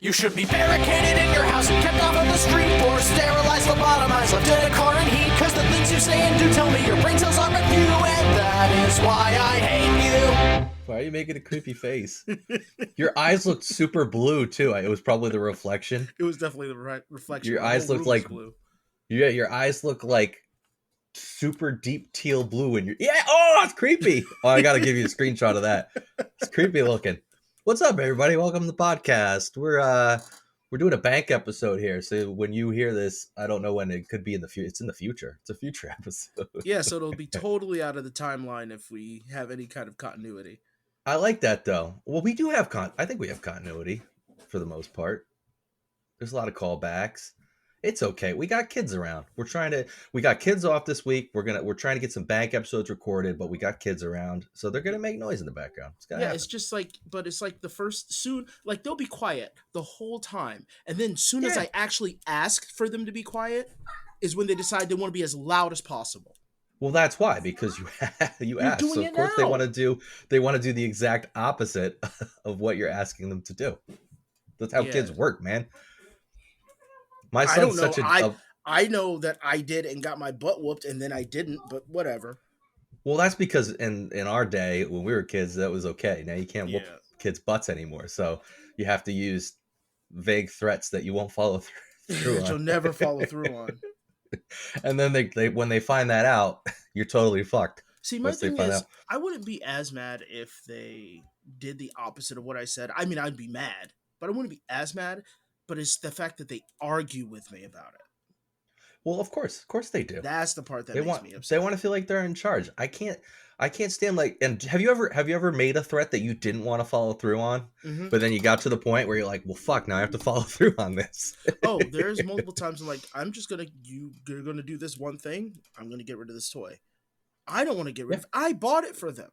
You should be barricaded in your house and kept off of the street, or sterilized, lobotomized, left in a car in heat. Cause the things you say and do tell me your brain cells aren't with you, and that is why I hate you. Why are you making a creepy face? Your eyes looked super blue too. It was probably the reflection. It was definitely the reflection. Your The eyes whole looked room was like blue. Yeah, your eyes look like super deep teal blue when you're it's creepy. Oh, I gotta give you a screenshot of that. It's creepy looking. What's up, everybody? Welcome to the podcast. We're doing a bank episode here. So when you hear this, I don't know when it could be in the future. It's in the future. It's a future episode. Yeah, so it'll be totally out of the timeline if we have any kind of continuity. I like that though. Well, we do have I think we have continuity for the most part. There's a lot of callbacks. It's okay. We got kids around. We got kids off this week. We're trying to get some bank episodes recorded, but we got kids around. So they're going to make noise in the background. It's just like, but it's like they'll be quiet the whole time. And then soon as I actually ask for them to be quiet is when they decide they want to be as loud as possible. Well, that's why, because you ask. So of course they want to do the exact opposite of what you're asking them to do. That's how kids work, man. My son's such I know that I did and got my butt whooped and then I didn't, but whatever. Well, that's because in our day when we were kids, that was okay. Now you can't whoop kids' butts anymore. So you have to use vague threats that you won't follow through on. You'll never follow through on. And then they when they find that out, you're totally fucked. See, my thing is, I wouldn't be as mad if they did the opposite of what I said. I mean, I'd be mad, but I wouldn't be as mad. But it's the fact that they argue with me about it. Well, of course they do. That's the part that makes me upset. They want to feel like they're in charge. I can't stand like. And have you ever made a threat that you didn't want to follow through on, but then you got to the point where you're like, well, fuck, now I have to follow through on this. Oh, there's multiple times I'm like, you're gonna do this one thing. I'm gonna get rid of this toy. I don't want to get rid of it. I bought it for them.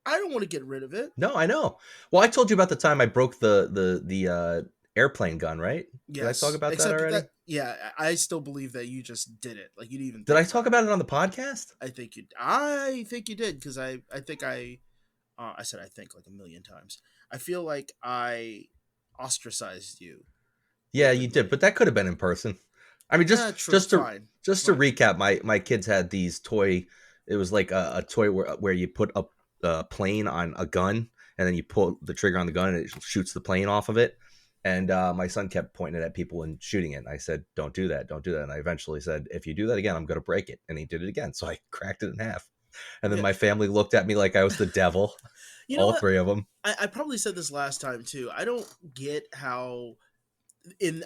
I don't want to get rid of it. No, I know. Well, I told you about the time I broke the airplane gun, right? Yes. Did I talk about that already? I still believe that you just did it. Like you didn't even. Did I talk about it on the podcast? I think you did because I said I think like a million times. I feel like I ostracized you. Yeah, you did, but that could have been in person. I mean, just to recap, my kids had these toy. It was like a toy where you put a plane on a gun and then you pull the trigger on the gun and it shoots the plane off of it. And my son kept pointing it at people and shooting it. And I said, don't do that. Don't do that. And I eventually said, if you do that again, I'm going to break it. And he did it again. So I cracked it in half. And then my family looked at me like I was the devil. You know all three of them. I probably said this last time too. I don't get how...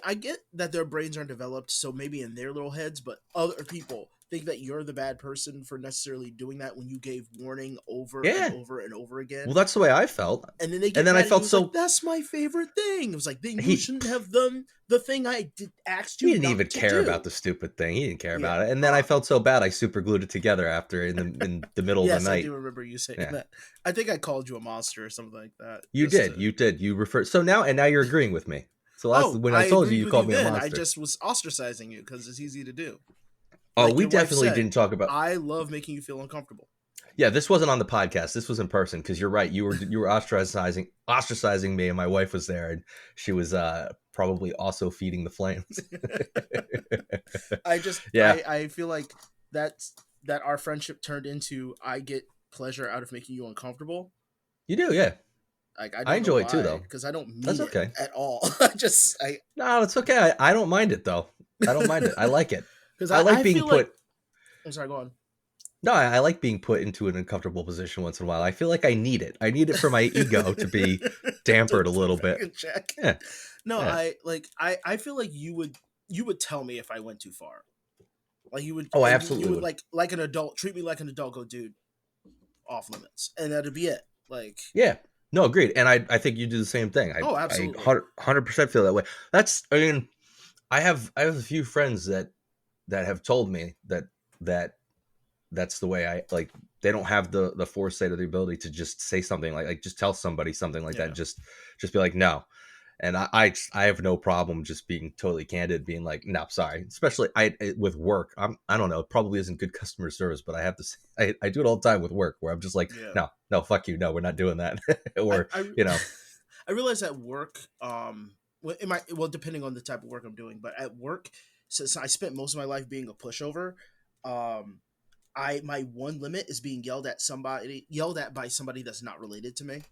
I get that their brains aren't developed, so maybe in their little heads, but other people think that you're the bad person for necessarily doing that when you gave warning over and over and over again. Well, that's the way I felt. And then I felt so. Like, that's my favorite thing. It was like, then you shouldn't have done the thing I asked you. He didn't even care about the stupid thing. He didn't care about it. And then I felt so bad. I super glued it together after in the middle of the night. Yes, I do remember you saying that. I think I called you a monster or something like that. You did. You referred. So now you're agreeing with me. So when I told you called me a monster. I just was ostracizing you because it's easy to do. Oh, like we definitely didn't talk about. I love making you feel uncomfortable. Yeah, this wasn't on the podcast. This was in person because you're right. You were ostracizing me, and my wife was there, and she was probably also feeding the flames. I feel like that our friendship turned into I get pleasure out of making you uncomfortable. You do, yeah. Like, I enjoy it too, though, because I don't mean That's okay. it at all. No, it's okay. I don't mind it though. I don't mind it. I like it. Because I like being put. I'm sorry. Go on. No, I like being put into an uncomfortable position once in a while. I feel like I need it. I need it for my ego to be dampered a little bit. Check. Yeah. No, yeah. I feel like you would tell me if I went too far. Like you would. Oh, I absolutely you would like an adult. Treat me like an adult. Go, dude. Off limits, and that'd be it. Like. Yeah. No, agreed. And I think you do the same thing. Absolutely. I 100% feel that way. I have a few friends that have told me that's the way I like. They don't have the foresight or the ability to just say something like just tell somebody something like that. Just be like, no. And I have no problem just being totally candid, being like, no, sorry. Especially with work. I don't know. It probably isn't good customer service, but I have to say, I do it all the time with work where I'm just like, no, fuck you. No, we're not doing that. Or, I realize at work, depending on the type of work I'm doing, but at work, since I spent most of my life being a pushover, my one limit is being yelled at by somebody that's not related to me.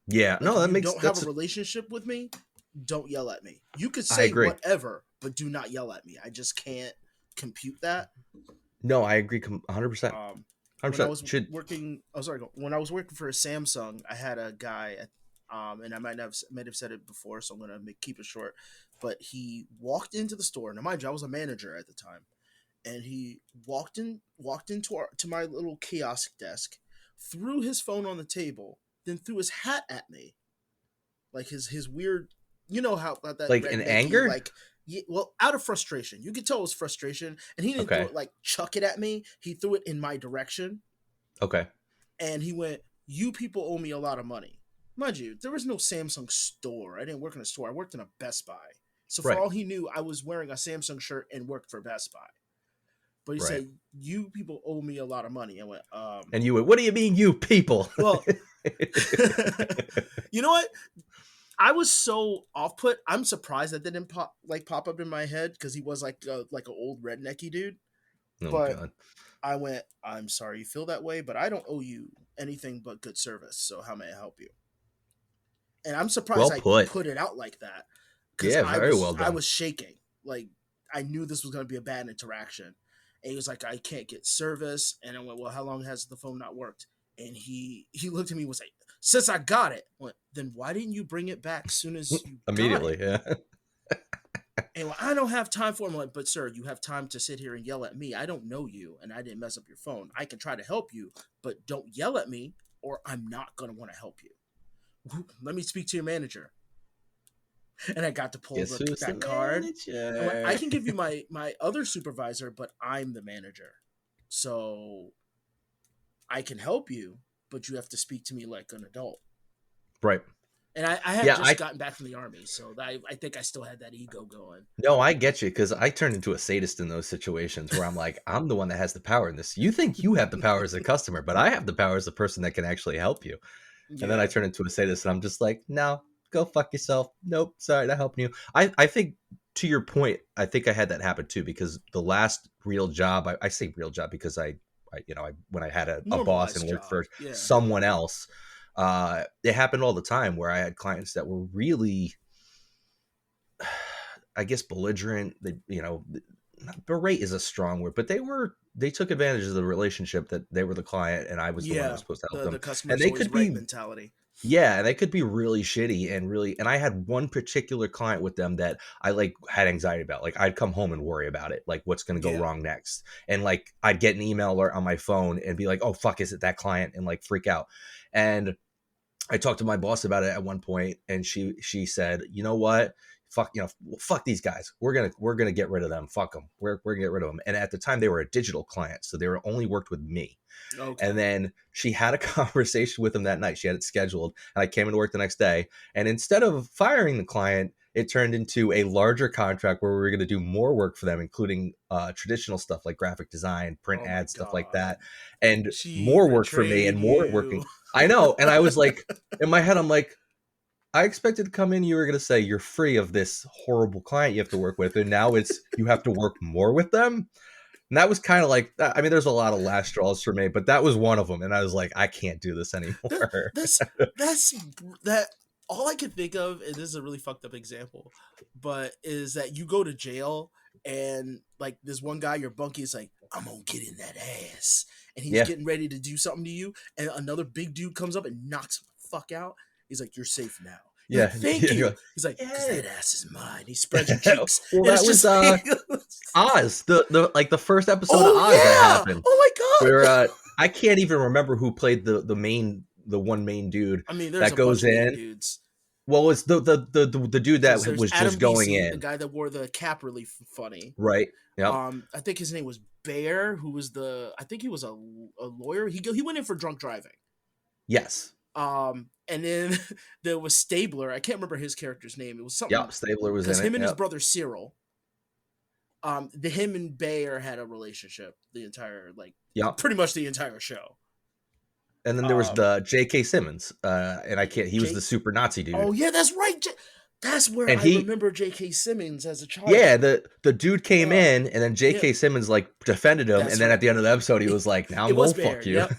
Yeah, Like, no, if that you makes don't have a relationship with me, don't yell at me. You could I say agree. whatever, but do not yell at me. I just can't compute that. No, I agree 100%. 100%. When I was working, when I was working for a Samsung, I had a guy, and I might have said it before, so I'm gonna keep it short. But he walked into the store. Now, mind you, I was a manager at the time, and he walked into my little kiosk desk, threw his phone on the table, then threw his hat at me, like his weird, you know how about that like in rednecky, anger, like, yeah, well, out of frustration. You could tell it was frustration, and he didn't throw it like chuck it at me. He threw it in my direction. Okay. And he went, "You people owe me a lot of money." Mind you, there was no Samsung store. I didn't work in a store. I worked in a Best Buy. So for all he knew, I was wearing a Samsung shirt and worked for Best Buy. But he said, "You people owe me a lot of money." I went, And you went, "What do you mean, you people?" Well, you know what? I was so off-put. I'm surprised that didn't pop up in my head, because he was like an old rednecky dude. Oh, but God. I went, "I'm sorry you feel that way, but I don't owe you anything but good service. So how may I help you?" And I'm surprised I put it out like that, because I was shaking. Like, I knew this was going to be a bad interaction. And he was like, "I can't get service." And I went, "Well, how long has the phone not worked?" And he looked at me and was like, "Since I got it." I went, "Then why didn't you bring it back as soon as you immediately got it?" Yeah. And well, "I don't have time for him." I'm like, "But sir, you have time to sit here and yell at me. I don't know you, and I didn't mess up your phone. I can try to help you, but don't yell at me, or I'm not going to want to help you. Let me speak to your manager." And I got to pull that card. Like, "I can give you my other supervisor, but I'm the manager. So I can help you, but you have to speak to me like an adult." Right. And I had just gotten back from the army, so I think I still had that ego going. No, I get you, because I turned into a sadist in those situations where I'm like, I'm the one that has the power in this. You think you have the power as a customer, but I have the power as a person that can actually help you. Yeah. And then I turn into a sadist, and I'm just like, no, go fuck yourself. Nope, sorry, not helping you. I think, to your point, I think I had that happen too, because the last real job, I say real job because I when I had a boss and worked for someone else, it happened all the time where I had clients that were really, I guess, belligerent. They, berate is a strong word, but they took advantage of the relationship that they were the client and I was the one that was supposed to help them. The customer's always right mentality. Yeah, and they could be really shitty and I had one particular client with them that I had anxiety about. Like, I'd come home and worry about it, like what's going to go wrong next. And I'd get an email alert on my phone and be like, "Oh fuck, is it that client?" and freak out. And I talked to my boss about it at one point, and she said, "You know what? Fuck these guys. We're gonna get rid of them. Fuck them. We're gonna get rid of them." And at the time, they were a digital client, so they were only worked with me. Okay. And then she had a conversation with them that night. She had it scheduled, and I came into work the next day. And instead of firing the client, it turned into a larger contract where we were going to do more work for them, including traditional stuff like graphic design, print ads, stuff like that, and more work for me and more working. I know. And I was like, in my head, I'm like, I expected to come in, you were going to say you're free of this horrible client you have to work with, and now it's you have to work more with them. And that was kind of like, I mean, there's a lot of last straws for me, but that was one of them. And I was like, I can't do this anymore. That's all I can think of, and this is a really fucked up example, but is that you go to jail and this one guy, your bunkie, is like, "I'm gonna get in that ass," and he's getting ready to do something to you, and another big dude comes up and knocks him the fuck out. He's like, "You're safe now." Yeah, like, "Thank you." He's like, "'Cause that ass is mine." He spreads your cheeks. Well, that was Oz, the first episode of Oz that happened. Oh my god! Where I can't even remember who played the one main dude. I mean, there's that goes in. Dudes. Well, it's the dude that was Adam just going BC, in. The guy that wore the cap really funny. Right. Yeah. I think his name was Bear, who was I think he was a lawyer. He went in for drunk driving. Yes. And then there was Stabler. I can't remember his character's name. It was something. Yep, Stabler was in it. Because him and his brother Cyril. Him and Bayer had a relationship the entire pretty much the entire show. And then there was the J.K. Simmons, and I can't. He was the super Nazi dude. Oh yeah, that's right. That's where And I remember J.K. Simmons as a child. Yeah, the dude came in, and then J.K. Simmons like defended him, and then at the end of the episode, he was like, "Now I'm gonna fuck you." Yep.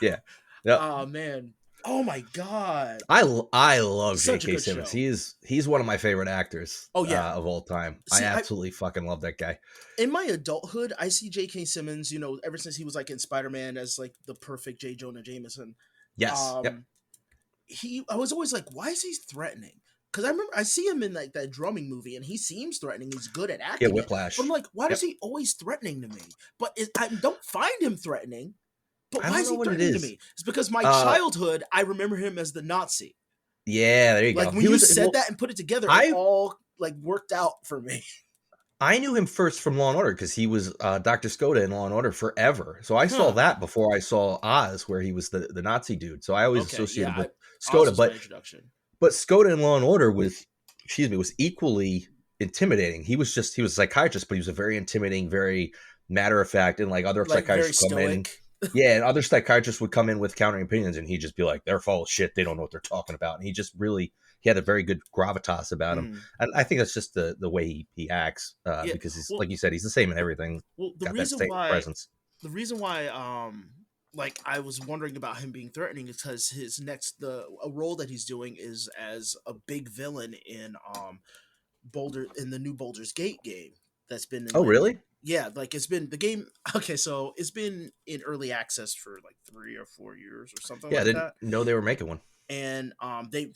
Yeah. Yep. Oh man. Oh my god. I love Such a J.K. good Simmons. show. He's one of my favorite actors. Oh yeah. Of all time. See, I absolutely fucking love that guy. In my adulthood, I see J.K. Simmons. Ever since he was like in Spider-Man as like the perfect J. Jonah Jameson. Yes. Yep. I was always like, why is he threatening? Because I remember I see him in like that drumming movie, and he seems threatening. He's good at acting. Yeah, Whiplash. But I'm like, why is he always threatening to me? But I don't find him threatening. But why is he threatening to me? It's because my childhood, I remember him as the Nazi. Yeah, there you go. Like when you said that and put it together, it all like worked out for me. I knew him first from Law and Order because he was Dr. Skoda in Law and Order forever. So I saw that before I saw Oz, where he was the Nazi dude. So I always associated with Skoda, but Skoda in Law and Order was equally intimidating. He was a psychiatrist, but he was a very intimidating, very matter of fact, and like other psychiatrists come in. Yeah, and other psychiatrists would come in with countering opinions, and he'd just be like, "They're full of shit. They don't know what they're talking about." And he had a very good gravitas about him, and I think that's just the way he acts because he's like you said, he's the same in everything. Well, the reason why like I was wondering about him being threatening is because a role that he's doing is as a big villain in the new Baldur's Gate game that's been in, really? Yeah, like it's been the game. Okay, so it's been in early access for like 3 or 4 years or something. Yeah, I didn't know they were making one. And they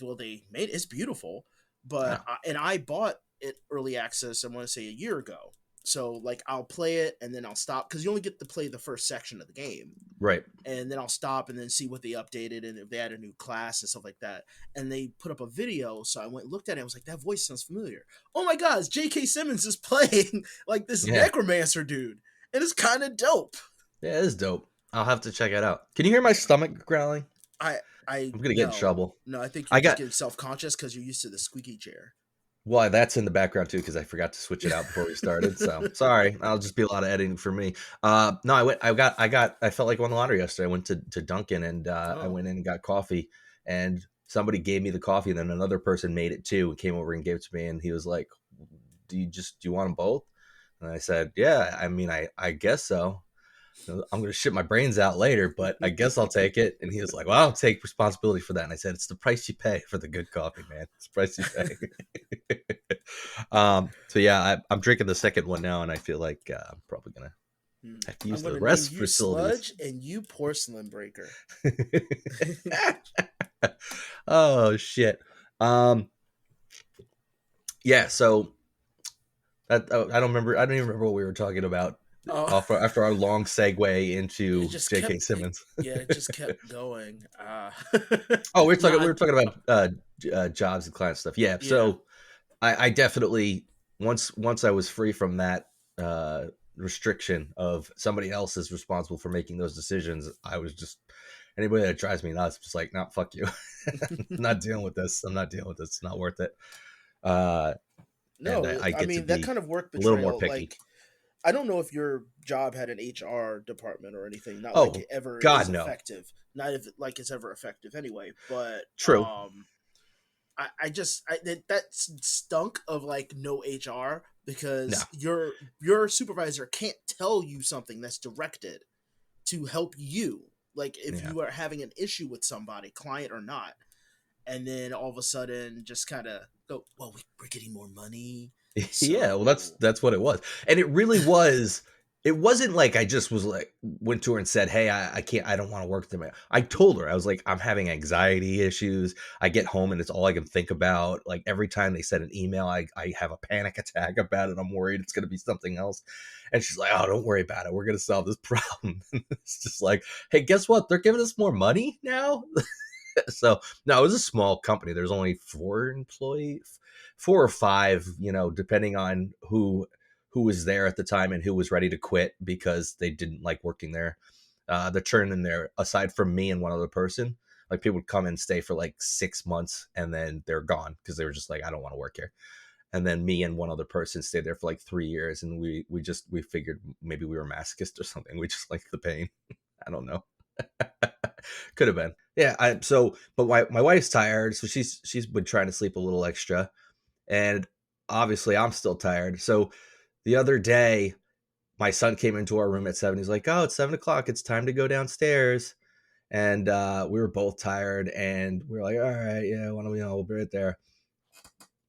made it's beautiful, but and I bought it early access. I want to say a year ago. So like I'll play it and then I'll stop because you only get to play the first section of the game, right? And then I'll stop and then see what they updated and if they had a new class and stuff like that. And they put up a video, so I went and looked at it. And I was like, that voice sounds familiar. Oh my god, J.K. Simmons is playing like this necromancer dude, and it's kind of dope. Yeah, it is dope. I'll have to check it out. Can you hear my stomach growling? I'm gonna get in trouble. No, I think you're just getting self-conscious because you're used to the squeaky chair. Well, that's in the background too because I forgot to switch it out before we started. So sorry, I'll just be a lot of editing for me. No, I felt like I won the lottery yesterday. I went to Dunkin' and I went in and got coffee, and somebody gave me the coffee, and then another person made it too and came over and gave it to me, and he was like, "Do you want them both?" And I said, "Yeah, I mean, I guess so. I'm going to shit my brains out later, but I guess I'll take it." And he was like, "Well, I'll take responsibility for that." And I said, "It's the price you pay for the good coffee, man. It's the price you pay." So yeah, I'm drinking the second one now, and I feel like I'm probably going to have to use the rest facilities. Sludge and you porcelain breaker. Oh shit. Yeah. So I don't even remember what we were talking about. After our long segue into J.K. Simmons. It just kept going. We were talking about jobs and client stuff. Yeah. So I definitely once I was free from that restriction of somebody else is responsible for making those decisions, I was just anybody that drives me nuts, just like, no, fuck you. I'm not dealing with this. It's not worth it. No, I mean that kind of work betrayal, a little more picky. Like, I don't know if your job had an HR department or anything. Not like it ever is effective. Not if like it's ever effective anyway. But true. That stunk of like no HR because your supervisor can't tell you something that's directed to help you. Like if you are having an issue with somebody, client or not, and then all of a sudden just kind of go, well, we're getting more money. So, yeah, well, that's what it was, and it really was. It wasn't like I just was like went to her and said, "Hey, I can't. I don't want to work today." I told her I was like, "I'm having anxiety issues. I get home and it's all I can think about. Like every time they send an email, I have a panic attack about it. I'm worried it's going to be something else." And she's like, "Oh, don't worry about it. We're going to solve this problem." It's just like, hey, guess what? They're giving us more money now. So no, it was a small company. There's only 4 employees. 4 or 5, depending on who was there at the time and who was ready to quit because they didn't like working there. The churn in there, aside from me and one other person, like people would come and stay for like 6 months and then they're gone because they were just like, I don't want to work here. And then me and one other person stayed there for like 3 years, and we figured maybe we were masochists or something. We just liked the pain. I don't know. Could have been. Yeah. But my wife's tired, so she's been trying to sleep a little extra. And obviously I'm still tired. So the other day, my son came into our room at 7. He's like, "Oh, it's 7 o'clock. It's time to go downstairs." And we were both tired, and we were like, "All right, yeah, why don't we, we'll be right there."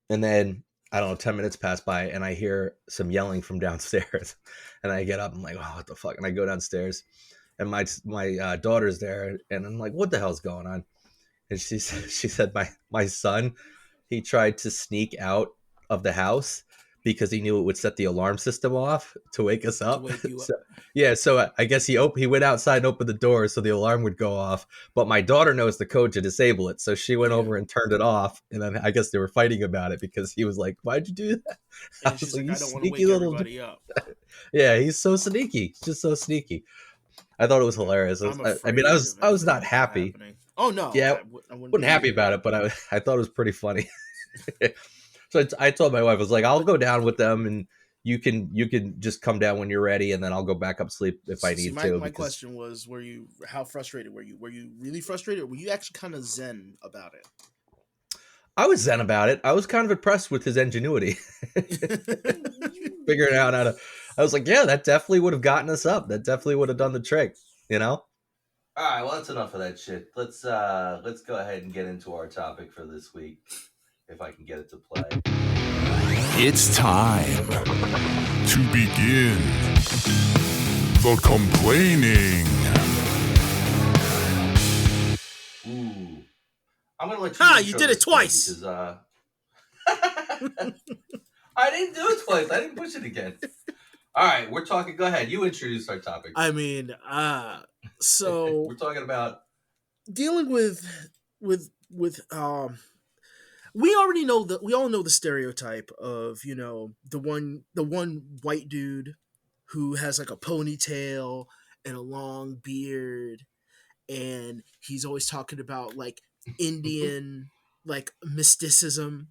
And then I don't know, 10 minutes pass by, and I hear some yelling from downstairs. And I get up. I'm like, "Oh, what the fuck?" And I go downstairs, and my daughter's there, and I'm like, "What the hell's going on?" And she said, my son, he tried to sneak out of the house because he knew it would set the alarm system off to wake us up. To wake you up. So, yeah, so I guess he went outside and opened the door so the alarm would go off. But my daughter knows the code to disable it, so she went over and turned it off. And then I guess they were fighting about it because he was like, "Why'd you do that?" And she's like, "I don't want to wake everybody up." Yeah, he's so sneaky. He's just so sneaky. I thought it was hilarious. I mean, I was not happy. Oh no, yeah, I wasn't happy about it, but I thought it was pretty funny. So I told my wife, I was like, "I'll go down with them, and you can just come down when you're ready, and then I'll go back up sleep if I need to." My question was, how frustrated were you? Were you really frustrated, or were you actually kind of zen about it? I was zen about it. I was kind of impressed with his ingenuity, figuring out how to. I was like, "Yeah, that definitely would have gotten us up. That definitely would have done the trick," you know. All right, well, that's enough of that shit. Let's go ahead and get into our topic for this week, if I can get it to play. It's time to begin the complaining. Ooh, I'm gonna let you. You did it twice. Because, I didn't do it twice. I didn't push it again. All right, we're talking. Go ahead. You introduce our topic. I mean, so we're talking about dealing with we all know the stereotype of, the one white dude who has like a ponytail and a long beard, and he's always talking about like Indian like mysticism,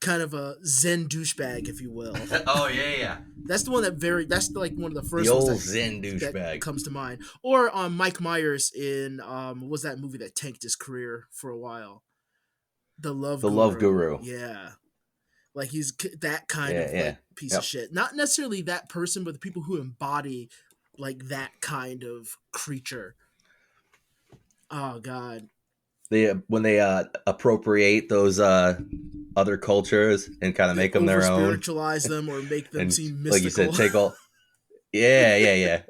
kind of a Zen douchebag, if you will. Oh yeah. That's the one that's like one of the first the old ones Zen douchebag that comes to mind. Or Mike Myers in what was that movie that tanked his career for a while? The Love Guru. Yeah. Like he's that kind of like piece of shit. Not necessarily that person, but the people who embody like that kind of creature. Oh God. When they appropriate those other cultures and kind of make them their own, spiritualize them or make them seem mystical. Like you said, take all. Yeah.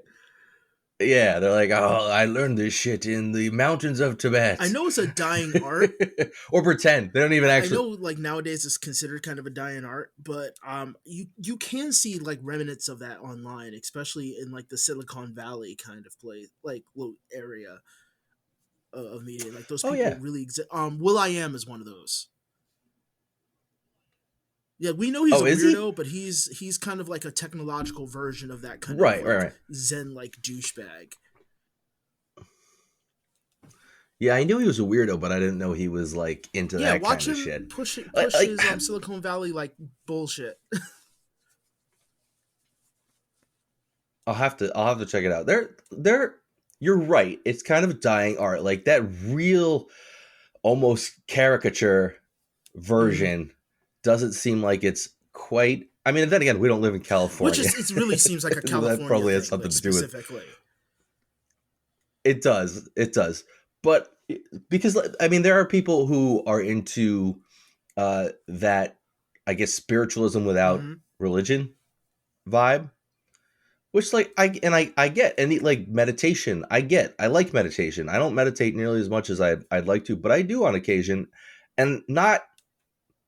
Yeah, they're like, "Oh, I learned this shit in the mountains of Tibet." I know it's a dying art. Or pretend. They don't even actually. I know, like, nowadays it's considered kind of a dying art, but you can see, like, remnants of that online, especially in, like, the Silicon Valley kind of place, like, little area of media. Like, those people really exist. will.i.am is one of those. Yeah, we know he's a weirdo, but he's kind of like a technological version of that kind of right. Zen-like douchebag. Yeah, I knew he was a weirdo, but I didn't know he was like into that kind of shit. Yeah, watch him push his Silicon Valley like bullshit. I'll have to check it out. You're right. It's kind of dying art, like that real, almost caricature version. Doesn't seem like it's quite. I mean, then again, we don't live in California. It really seems like a California that probably has something to do with it. It does. But because, I mean, there are people who are into that, I guess, spiritualism without religion vibe, which, like, I get. And like meditation, I like meditation. I don't meditate nearly as much as I'd like to, but I do on occasion, and not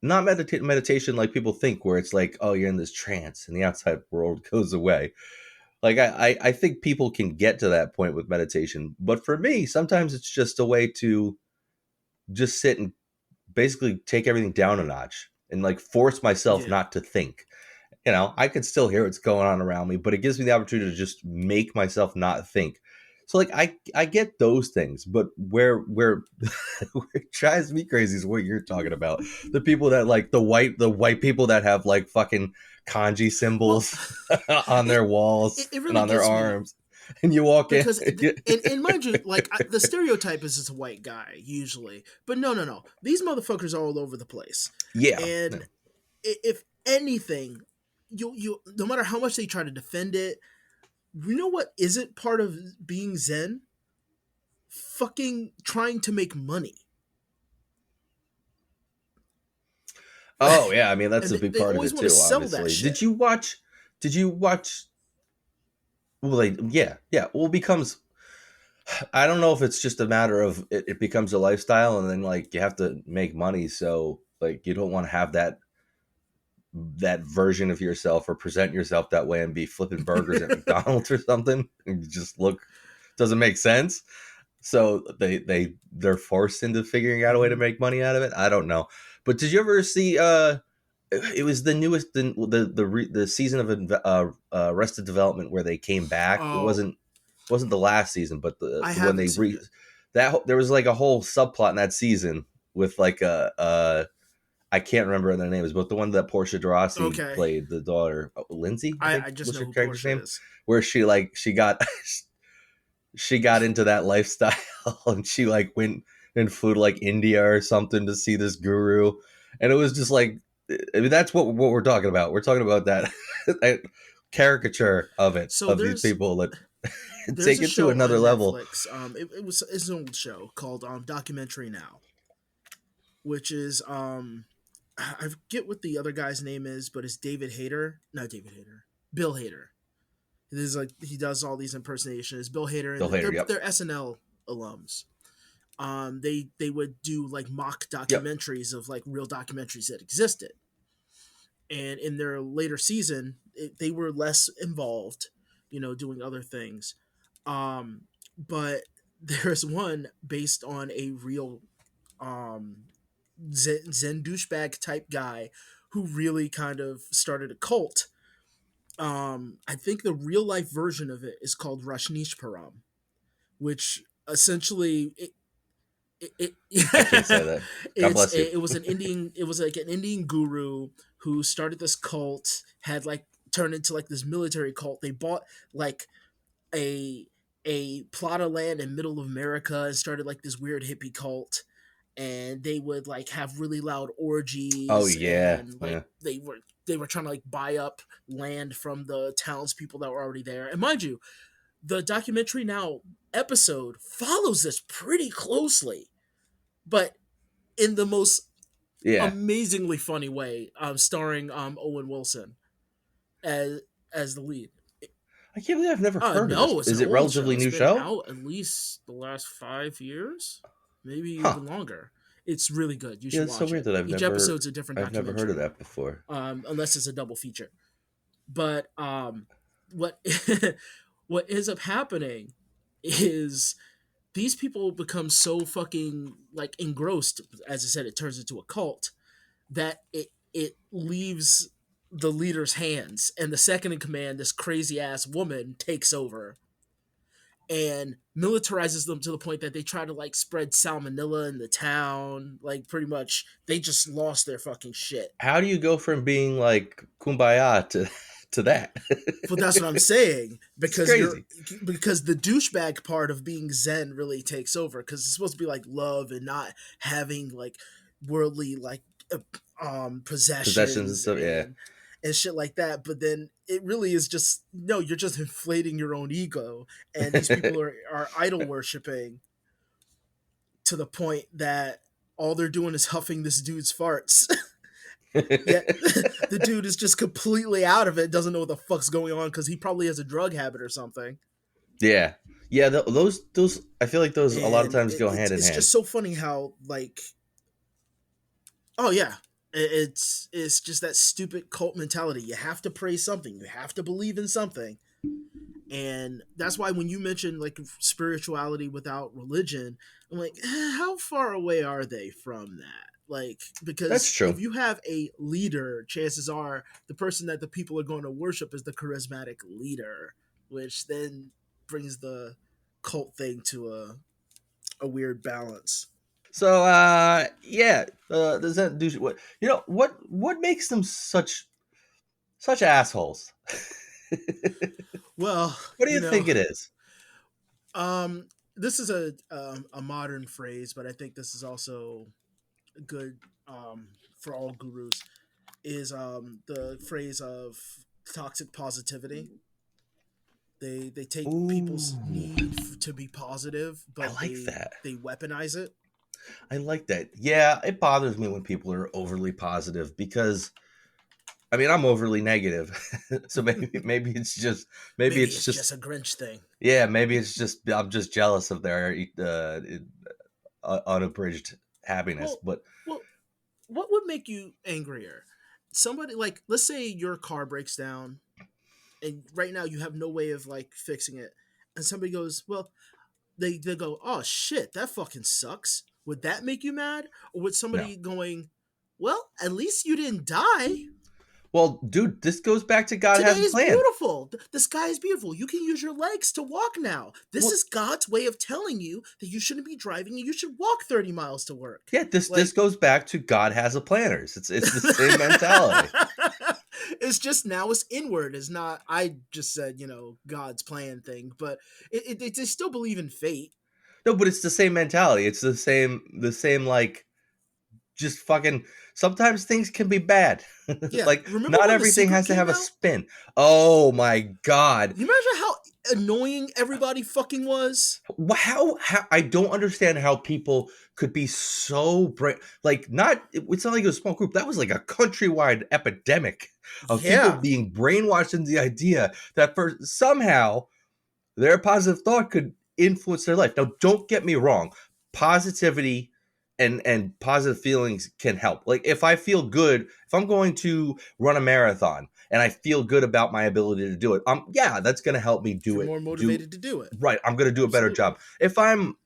meditation like people think, where it's like, oh, you're in this trance and the outside world goes away. Like I think people can get to that point with meditation, but for me, sometimes it's just a way to just sit and basically take everything down a notch and like force myself not to think. I could still hear what's going on around me, but it gives me the opportunity to just make myself not think. So like I get those things, but where it drives me crazy is what you're talking about. The people that like the white people that have like fucking kanji symbols on their walls really and on their arms. And you walk in. And mind you, like the stereotype is it's a white guy usually, but no. These motherfuckers are all over the place. Yeah. And if anything, you no matter how much they try to defend it, you know what isn't part of being Zen? Fucking trying to make money. Oh yeah, I mean that's a And big they part of always it want to too. sell that Obviously, shit. did you watch? Did you watch? Well, yeah. Well, it becomes. I don't know if it's just a matter of it becomes a lifestyle, and then like you have to make money, so like you don't want to have that version of yourself or present yourself that way and be flipping burgers at McDonald's or something. And you just look doesn't make sense. So they're forced into figuring out a way to make money out of it. I don't know. But did you ever see it was the newest the season of Arrested Development where they came back. It Oh, wasn't the last season, but I the when haven't they seen it. there was like a whole subplot in that season with like a I can't remember their names, but the one that Portia de Rossi Okay. played, the daughter, Lindsay, I think I just was know her who character's Portia name, is. where she got she got into that lifestyle and she like went and flew to like India or something to see this guru, and it was just like, I mean, that's what we're talking about. We're talking about that, that caricature of it, So of these people that there's take a it to show another on level. Netflix. It's an old show called Documentary Now, which is I forget what the other guy's name is, but it's David Hayter. Not David Hayter. Bill Hader. It is like he does all these impersonations. Bill Hader, Bill and Hader, yep, they're SNL alums. They would do like mock yep. documentaries of like real documentaries that existed. And in their later season, they were less involved, doing other things. But there's one based on a real um, Zen douchebag type guy who really kind of started a cult. I think the real life version of it is called Rajneeshpuram, which essentially I can't say that. God bless you. it was it was like an Indian guru who started this cult, had like turned into like this military cult. They bought like a plot of land in middle of America and started like this weird hippie cult, and they would like have really loud Oh orgies, yeah, and like yeah. they were trying to like buy up land from the townspeople that were already there. And mind you, the Documentary Now episode follows this pretty closely, but in the most Yeah. amazingly funny way, starring Owen Wilson as the lead. I can't believe I've never heard of this. No, it's an Is it old show. relatively It's new been show? out at least the last 5 years, maybe Huh. even longer. It's really good. You Yeah, should it's so watch weird it. that Each episode's a different I've never heard of documentary, that before. unless it's a double feature. But what what ends up happening is these people become so fucking like engrossed. As I said, it turns into a cult that it leaves the leader's hands, and the second in command, this crazy ass woman, takes over and militarizes them to the point that they try to like spread salmonella in the town. Like pretty much they just lost their fucking shit. How do you go from being like kumbaya to that? But that's what I'm saying, It's because crazy. because the douchebag part of being Zen really takes over, because it's supposed to be like love and not having like worldly like Possessions and possessions stuff, yeah. and shit like that. But then it really is just, no, you're just inflating your own ego, and these people are idol worshiping to the point that all they're doing is huffing this dude's farts. Yet the dude is just completely out of it, doesn't know what the fuck's going on, because he probably has a drug habit or something. Yeah. Yeah, those I feel like those a lot of And times go hand in it's hand. just so funny how like, oh yeah, it's just that stupid cult mentality. You have to praise something, you have to believe in something. And that's why when you mention like spirituality without religion, I'm like, how far away are they from that? Like, That's because true. if you have a leader, chances are the person that the people are going to worship is the charismatic leader, which then brings the cult thing to a weird balance. So yeah, the Zen douche. What makes them such assholes? Well, What do you think it is? this is a modern phrase, but I think this is also good for all gurus. is the phrase of toxic positivity. They take people's need to be positive, but they weaponize it. I like that. Yeah, it bothers me when people are overly positive because, I mean, I'm overly negative, so maybe it's just it's just a Grinch thing. Yeah, maybe it's just I'm just jealous of their unabridged happiness. But what would make you angrier? Somebody like, let's say your car breaks down, and right now you have no way of like fixing it, and somebody goes, well, they go, oh shit, that fucking sucks. Would that make you mad? Or would somebody going, well, at least you didn't die? Well, dude, this goes back to God has a plan. Today is beautiful. The sky is beautiful. You can use your legs to walk now. This is God's way of telling you that you shouldn't be driving and you should walk 30 miles to work. Yeah, this goes back to God has a planners. It's the same mentality. It's just now it's inward. It's not, I just said, God's plan thing, but they still believe in fate. No, but it's the same mentality. It's the same like, just fucking, sometimes things can be bad. Yeah. Like, not everything has to have a spin. Oh my God. You imagine how annoying everybody fucking was? How I don't understand how people could be so like, not, it's not like a small group. That was like a countrywide epidemic of people being brainwashed into the idea that somehow their positive thought could influence their life. Now, don't get me wrong. Positivity and positive feelings can help. Like, if I feel good, if I'm going to run a marathon and I feel good about my ability to do it, that's going to help me do it. More motivated to do it. Right. I'm going to do a better job. If I'm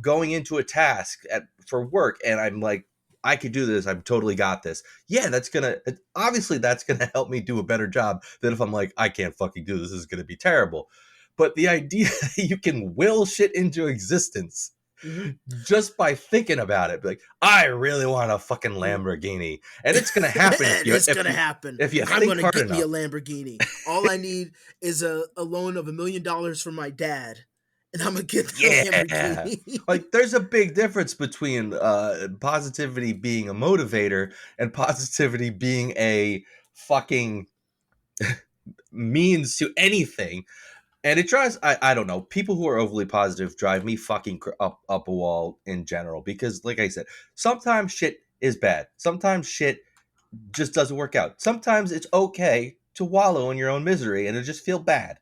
going into a task for work and I'm like, I could do this, I've totally got this. Yeah, that's going to help me do a better job than if I'm like, I can't fucking do this. This is going to be terrible. But the idea that you can will shit into existence just by thinking about it, like, I really want a fucking Lamborghini, and it's gonna happen. If you I'm gonna get me a enough. Lamborghini. All I need is a loan of $1 million from my dad, and I'm gonna get the Lamborghini. Like, there's a big difference between positivity being a motivator and positivity being a fucking means to anything. And it drives, I don't know, people who are overly positive drive me fucking up a wall in general. Because, like I said, sometimes shit is bad. Sometimes shit just doesn't work out. Sometimes it's okay to wallow in your own misery and to just feel bad.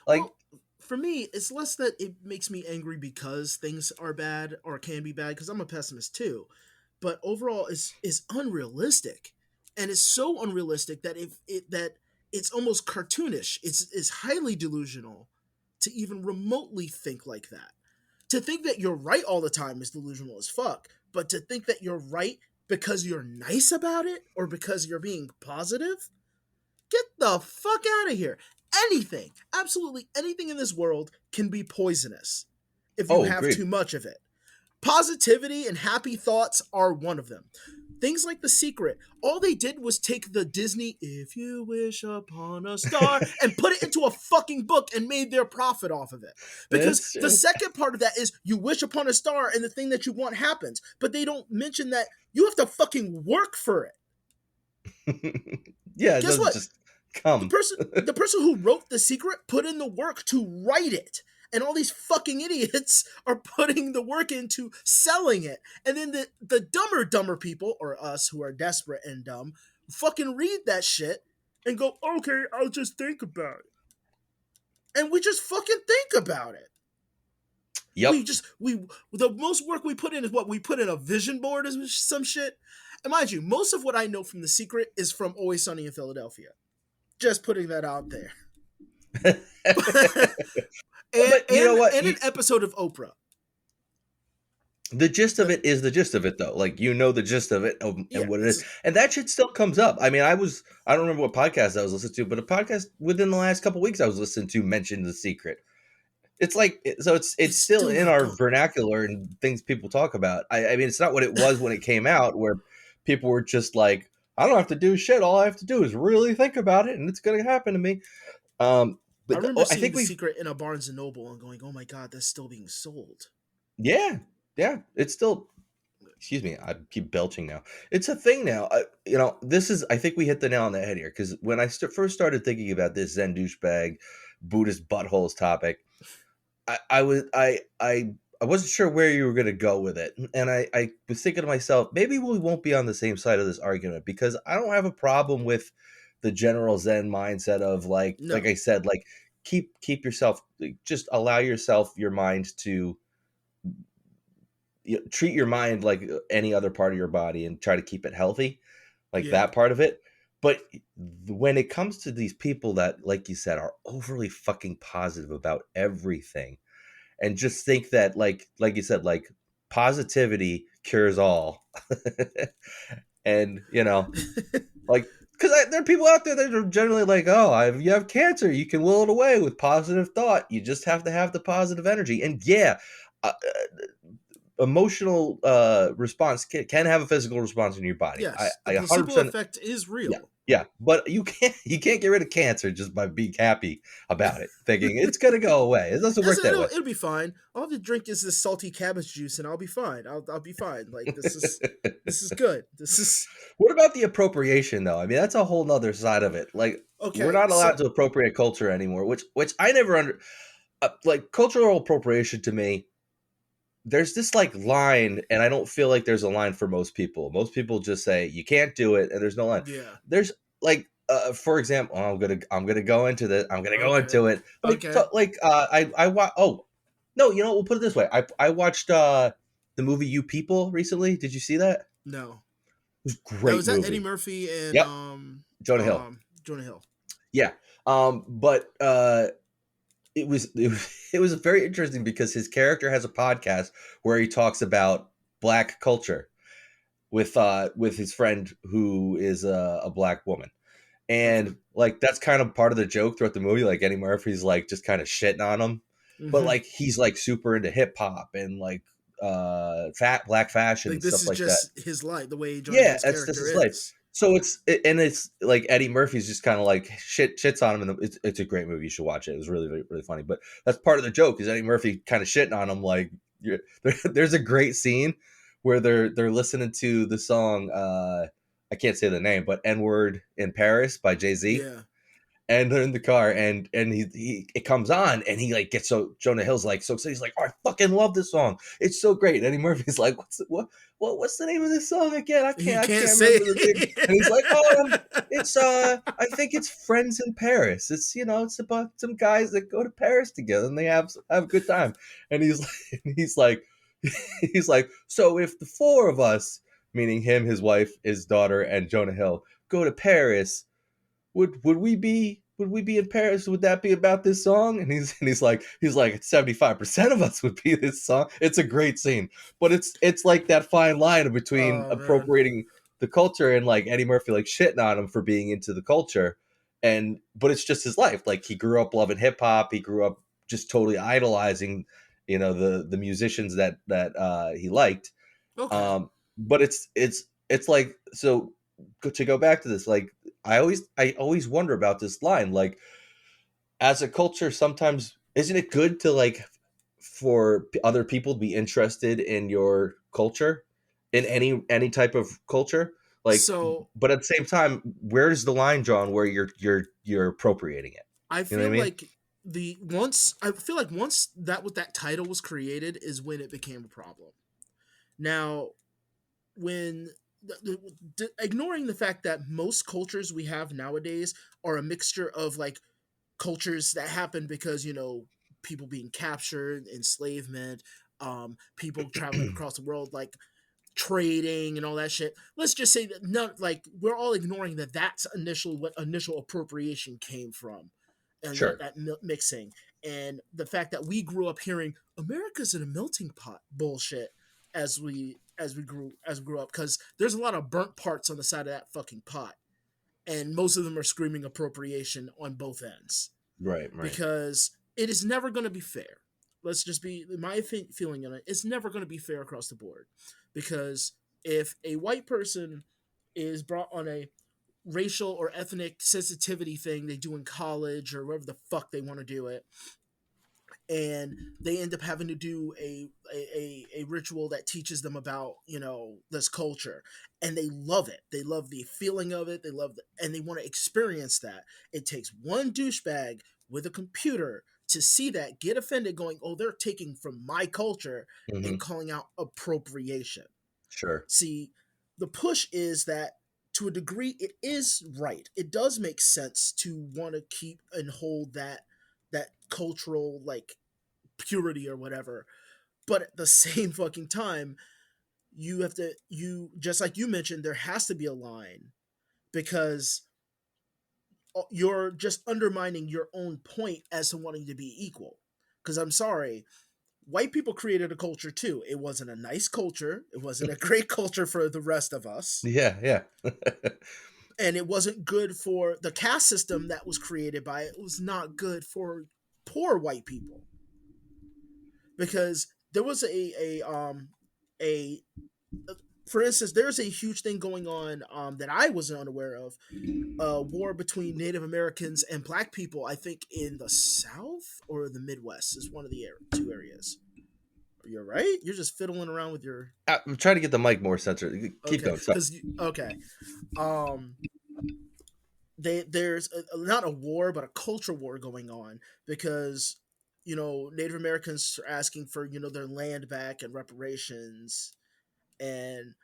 Like, well, for me, it's less that it makes me angry because things are bad or can be bad, because I'm a pessimist too. But overall, it's unrealistic. And it's so unrealistic that it's almost cartoonish. It's highly delusional to even remotely think like that. To think that you're right all the time is delusional as fuck. But to think that you're right because you're nice about it or because you're being positive, get the fuck out of here. Anything, absolutely anything in this world can be poisonous if you have too much of it. Positivity and happy thoughts are one of them. Things like The Secret, all they did was take the Disney "If you wish upon a star" and put it into a fucking book and made their profit off of it. Because the second part of that is you wish upon a star and the thing that you want happens. But they don't mention that you have to fucking work for it. Yeah, guess what? Just come. The person who wrote The Secret put in the work to write it. And all these fucking idiots are putting the work into selling it. And then the dumber people, or us who are desperate and dumb, fucking read that shit and go, okay, I'll just think about it. And we just fucking think about it. Yep. The most work we put in is what? We put in a vision board or some shit. And mind you, most of what I know from The Secret is from Always Sunny in Philadelphia. Just putting that out there. But you know what? And an episode of Oprah. The gist of it is the gist of it, though. Like, the gist of it and what it is. And that shit still comes up. I mean, I don't remember what podcast I was listening to, but a podcast within the last couple of weeks I was listening to mentioned The Secret. It's like, so it's still in our vernacular and things people talk about. I mean, it's not what it was when it came out, where people were just like, I don't have to do shit. All I have to do is really think about it, and it's going to happen to me. But I remember seeing The Secret in a Barnes & Noble and going, oh my God, that's still being sold. Yeah. It's still... Excuse me, I keep belching now. It's a thing now. I think we hit the nail on the head here, because when I first started thinking about this Zen douchebag, Buddhist buttholes topic, I wasn't sure where you were going to go with it, and I was thinking to myself, maybe we won't be on the same side of this argument, because I don't have a problem with the general Zen mindset of like I said, like keep yourself, just allow yourself, your mind to treat your mind like any other part of your body and try to keep it healthy, like that part of it. But when it comes to these people that, like you said, are overly fucking positive about everything, and just think that like you said, like positivity cures all. And like, because there are people out there that are generally like, oh, you have cancer, you can will it away with positive thought, you just have to have the positive energy. And emotional response can have a physical response in your body. Yes, I the placebo 100%. effect is real. Yeah, but you can't get rid of cancer just by being happy about it, thinking it's gonna go away. It doesn't work that way. It'll be fine. All I have to drink is this salty cabbage juice, and I'll be fine. I'll be fine. Like this is good. This is. What about the appropriation, though? I mean, that's a whole nother side of it. Like, we're not allowed to appropriate culture anymore, which I never like cultural appropriation to me. There's this like line, and I don't feel like there's a line for most people. Most people just say you can't do it, and there's no line. Yeah. There's like, for example, I'm gonna go into this. I'm gonna go into it. Like, Oh, no, we'll put it this way. I watched the movie You People recently. Did you see that? No. It was a great. Was that movie. Eddie Murphy and yep. Jonah Hill? Jonah Hill. Yeah. But it was very interesting because his character has a podcast where he talks about Black culture with his friend who is a Black woman, and like that's kind of part of the joke throughout the movie. Like Eddie Murphy's like just kind of shitting on him, but like he's like super into hip hop and like Black fashion and stuff like that. This is just his life, the way Jonah Hill's character is. Life. So it's like Eddie Murphy's just kind of like shits on him, and it's a great movie. You should watch it. It was really, really, really funny. But that's part of the joke, is Eddie Murphy kind of shitting on him. Like there's a great scene where they're listening to the song, I can't say the name, but N-Word in Paris by Jay-Z. Yeah. And they're in the car, and it comes on, and he like gets so Jonah Hill's like so he's like, oh, I fucking love this song. It's so great. And Eddie Murphy's like, what's the name of this song again? I can't say remember the name. And he's like, oh, it's I think it's Friends in Paris. It's it's about some guys that go to Paris together and they have a good time. And he's like, so if the four of us, meaning him, his wife, his daughter, and Jonah Hill, go to Paris, would we be in Paris? Would that be about this song? And he's like 75% of us would be this song. It's a great scene, but it's like that fine line between appropriating the culture and like Eddie Murphy like shitting on him for being into the culture, but it's just his life. Like he grew up loving hip hop. He grew up just totally idolizing, the musicians that he liked. Okay. But it's like, so to go back to this, like I always wonder about this line. Like, as a culture, sometimes isn't it good to like for other people to be interested in your culture, in any type of culture? Like, so, but at the same time, where is the line drawn where you're appropriating it? I feel like once that title was created is when it became a problem. Now, when ignoring the fact that most cultures we have nowadays are a mixture of like cultures that happen because people being captured, enslavement, people traveling across the world, like trading and all that shit. Let's just say that we're all ignoring that's what initial appropriation came from, and sure, that mixing, and the fact that we grew up hearing America's in a melting pot bullshit as we grew up, because there's a lot of burnt parts on the side of that fucking pot, and most of them are screaming appropriation on both ends. Right. Because it is never going to be fair. Let's just be my feeling on it. It's never going to be fair across the board, because if a white person is brought on a racial or ethnic sensitivity thing they do in college or wherever the fuck they want to do it, and they end up having to do a ritual that teaches them about, this culture, and they love it. They love the feeling of it. They love and they want to experience that. It takes one douchebag with a computer to see that, get offended, going, oh, they're taking from my culture, and calling out appropriation. Sure. See, the push is that to a degree, it is right. It does make sense to want to keep and hold that cultural, like, purity or whatever. But at the same fucking time, you just like you mentioned, there has to be a line, because you're just undermining your own point as to wanting to be equal. Because I'm sorry, white people created a culture too. It wasn't a nice culture. It wasn't a great culture for the rest of us. Yeah. And it wasn't good for the caste system that was created by it. It was not good for poor white people. Because there was for instance, there's a huge thing going on that I wasn't unaware of. War between Native Americans and Black people, I think in the South or the Midwest is one of the two areas. You're right. You're just fiddling around with your. I'm trying to get the mic more censored. Keep going. Okay. There's not a war, but a culture war going on, because Native Americans are asking for their land back and reparations, and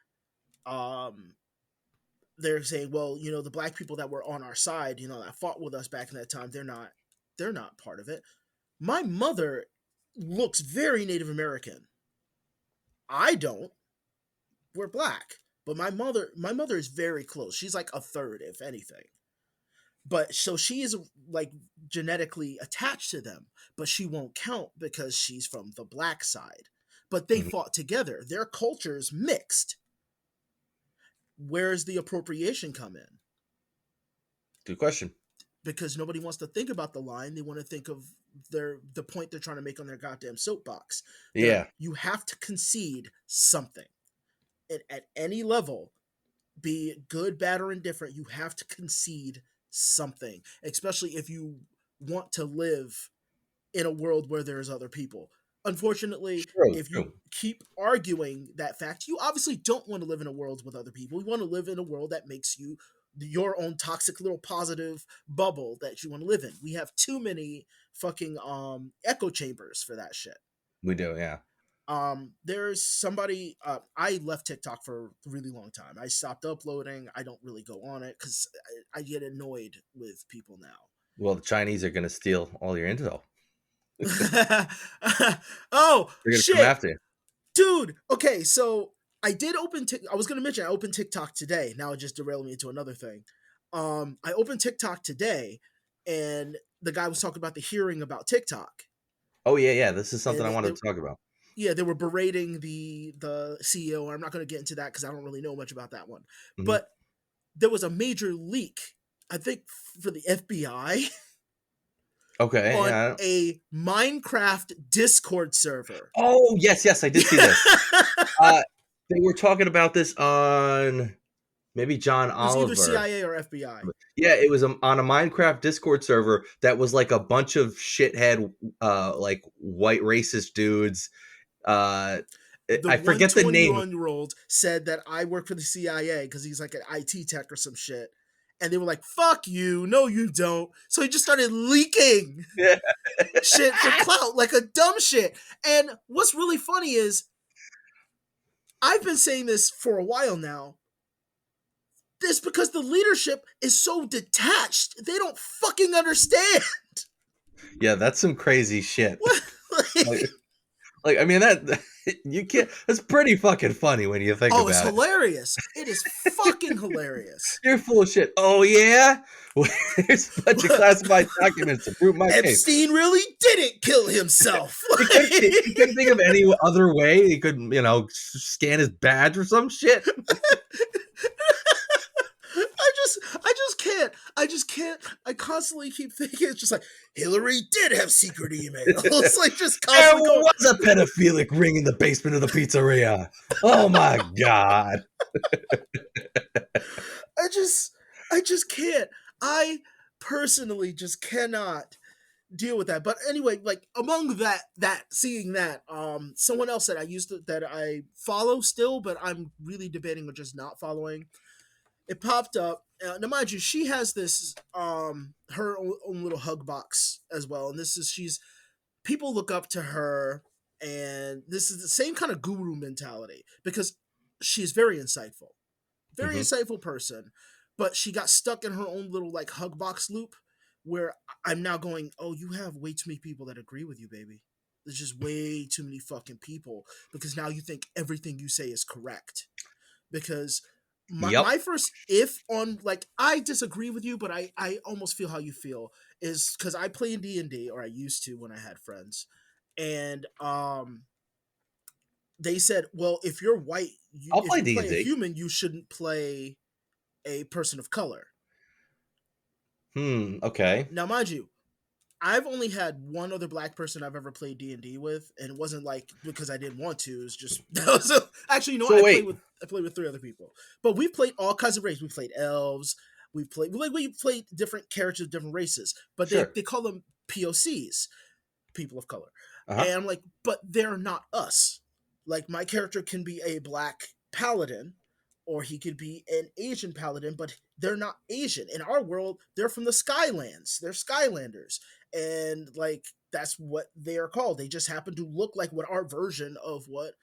they're saying, well, the Black people that were on our side, that fought with us back in that time, they're not part of it. My mother looks very Native American. I don't. We're Black, but my mother is very close. She's like a third, if anything. But so she is like genetically attached to them, but she won't count because she's from the Black side. But they fought together. Their cultures mixed. Where's the appropriation come in? Good question. Because nobody wants to think about the line. They want to think of the point they're trying to make on their goddamn soapbox. Yeah. You have to concede something. At any level, be it good, bad, or indifferent, you have to concede something. Especially if you want to live in a world where there's other people. Unfortunately, if you keep arguing that fact, you obviously don't want to live in a world with other people. You want to live in a world that makes you your own toxic little positive bubble that you want to live in. We have too many fucking echo chambers for that shit. We do, yeah. There's somebody, I left TikTok for a really long time. I stopped uploading. I don't really go on it because I get annoyed with people now. Well, the Chinese are going to steal all your info. Oh, they're gonna shit. come after you. Dude, okay, so I did open I was going to mention I opened TikTok today. Now it just derailed me into another thing. I opened TikTok today, and the guy was talking about the hearing about TikTok. Oh, yeah. This is something I wanted to talk about. Yeah, they were berating the CEO. I'm not going to get into that because I don't really know much about that one. Mm-hmm. But there was a major leak, I think, for the FBI. Okay. On a Minecraft Discord server. Oh, yes, I did see this. They were talking about this on maybe John Oliver. It was either CIA or FBI. Yeah, it was on a Minecraft Discord server that was like a bunch of shithead, like white racist dudes. I forget the name. The 21-year-old said that I work for the CIA because he's like an IT tech or some shit. And they were like, fuck you. No, you don't. So he just started leaking shit for clout, like a dumb shit. And what's really funny is I've been saying this for a while now. This because the leadership is so detached. They don't fucking understand. Yeah, that's some crazy shit. Like, I mean, that you can't. That's pretty fucking funny when you think about it. Oh, it's hilarious! It is fucking hilarious. You're full of shit. Oh yeah, there's a bunch of classified documents to prove my case. Epstein really didn't kill himself. He couldn't think of any other way. He could, scan his badge or some shit. I just can't. I constantly keep thinking it's just like Hillary did have secret email. It's like just constantly there was a pedophilic ring in the basement of the pizzeria. Oh my god. I just can't. I personally just cannot deal with that. But anyway, like among seeing that, someone else that that I follow still, but I'm really debating on just not following. It popped up. Now, mind you, she has this her own little hug box as well, and she's people look up to her, and this is the same kind of guru mentality because she's very insightful, insightful person, but she got stuck in her own little like hug box loop where I'm now going, oh, you have way too many people that agree with you, baby. There's just way too many fucking people because now you think everything you say is correct. Because my first if on like I disagree with you, but I almost feel how you feel is because I play in D&D, or I used to when I had friends, and they said, well, if you're white, I'll play if you D&D. play a human, you shouldn't play a person of color. Okay. Now, mind you, I've only had one other black person I've ever played D&D with, and it wasn't like because I didn't want to. It was just actually, you know, I played with 3 other people, but we've played all kinds of races. We played elves. We played different characters of different races, but they call them POCs, people of color. And I'm like, but they're not us. Like my character can be a black paladin, or he could be an Asian paladin, but they're not Asian. In our world, they're from the Skylands. They're Skylanders. And like that's what they are called. They just happen to look like what our version of what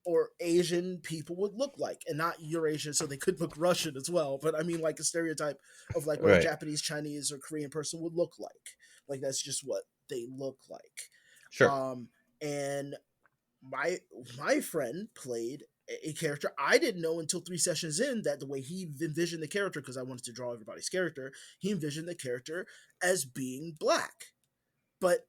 or Asian people would look like, and not Eurasian, so they could look Russian as well. But I mean like a stereotype of like what a Japanese, Chinese, or Korean person would look like. Like that's just what they look like. Sure. And my friend played a character I didn't know until 3 sessions in that the way he envisioned the character, because I wanted to draw everybody's character, he envisioned the character as being black. But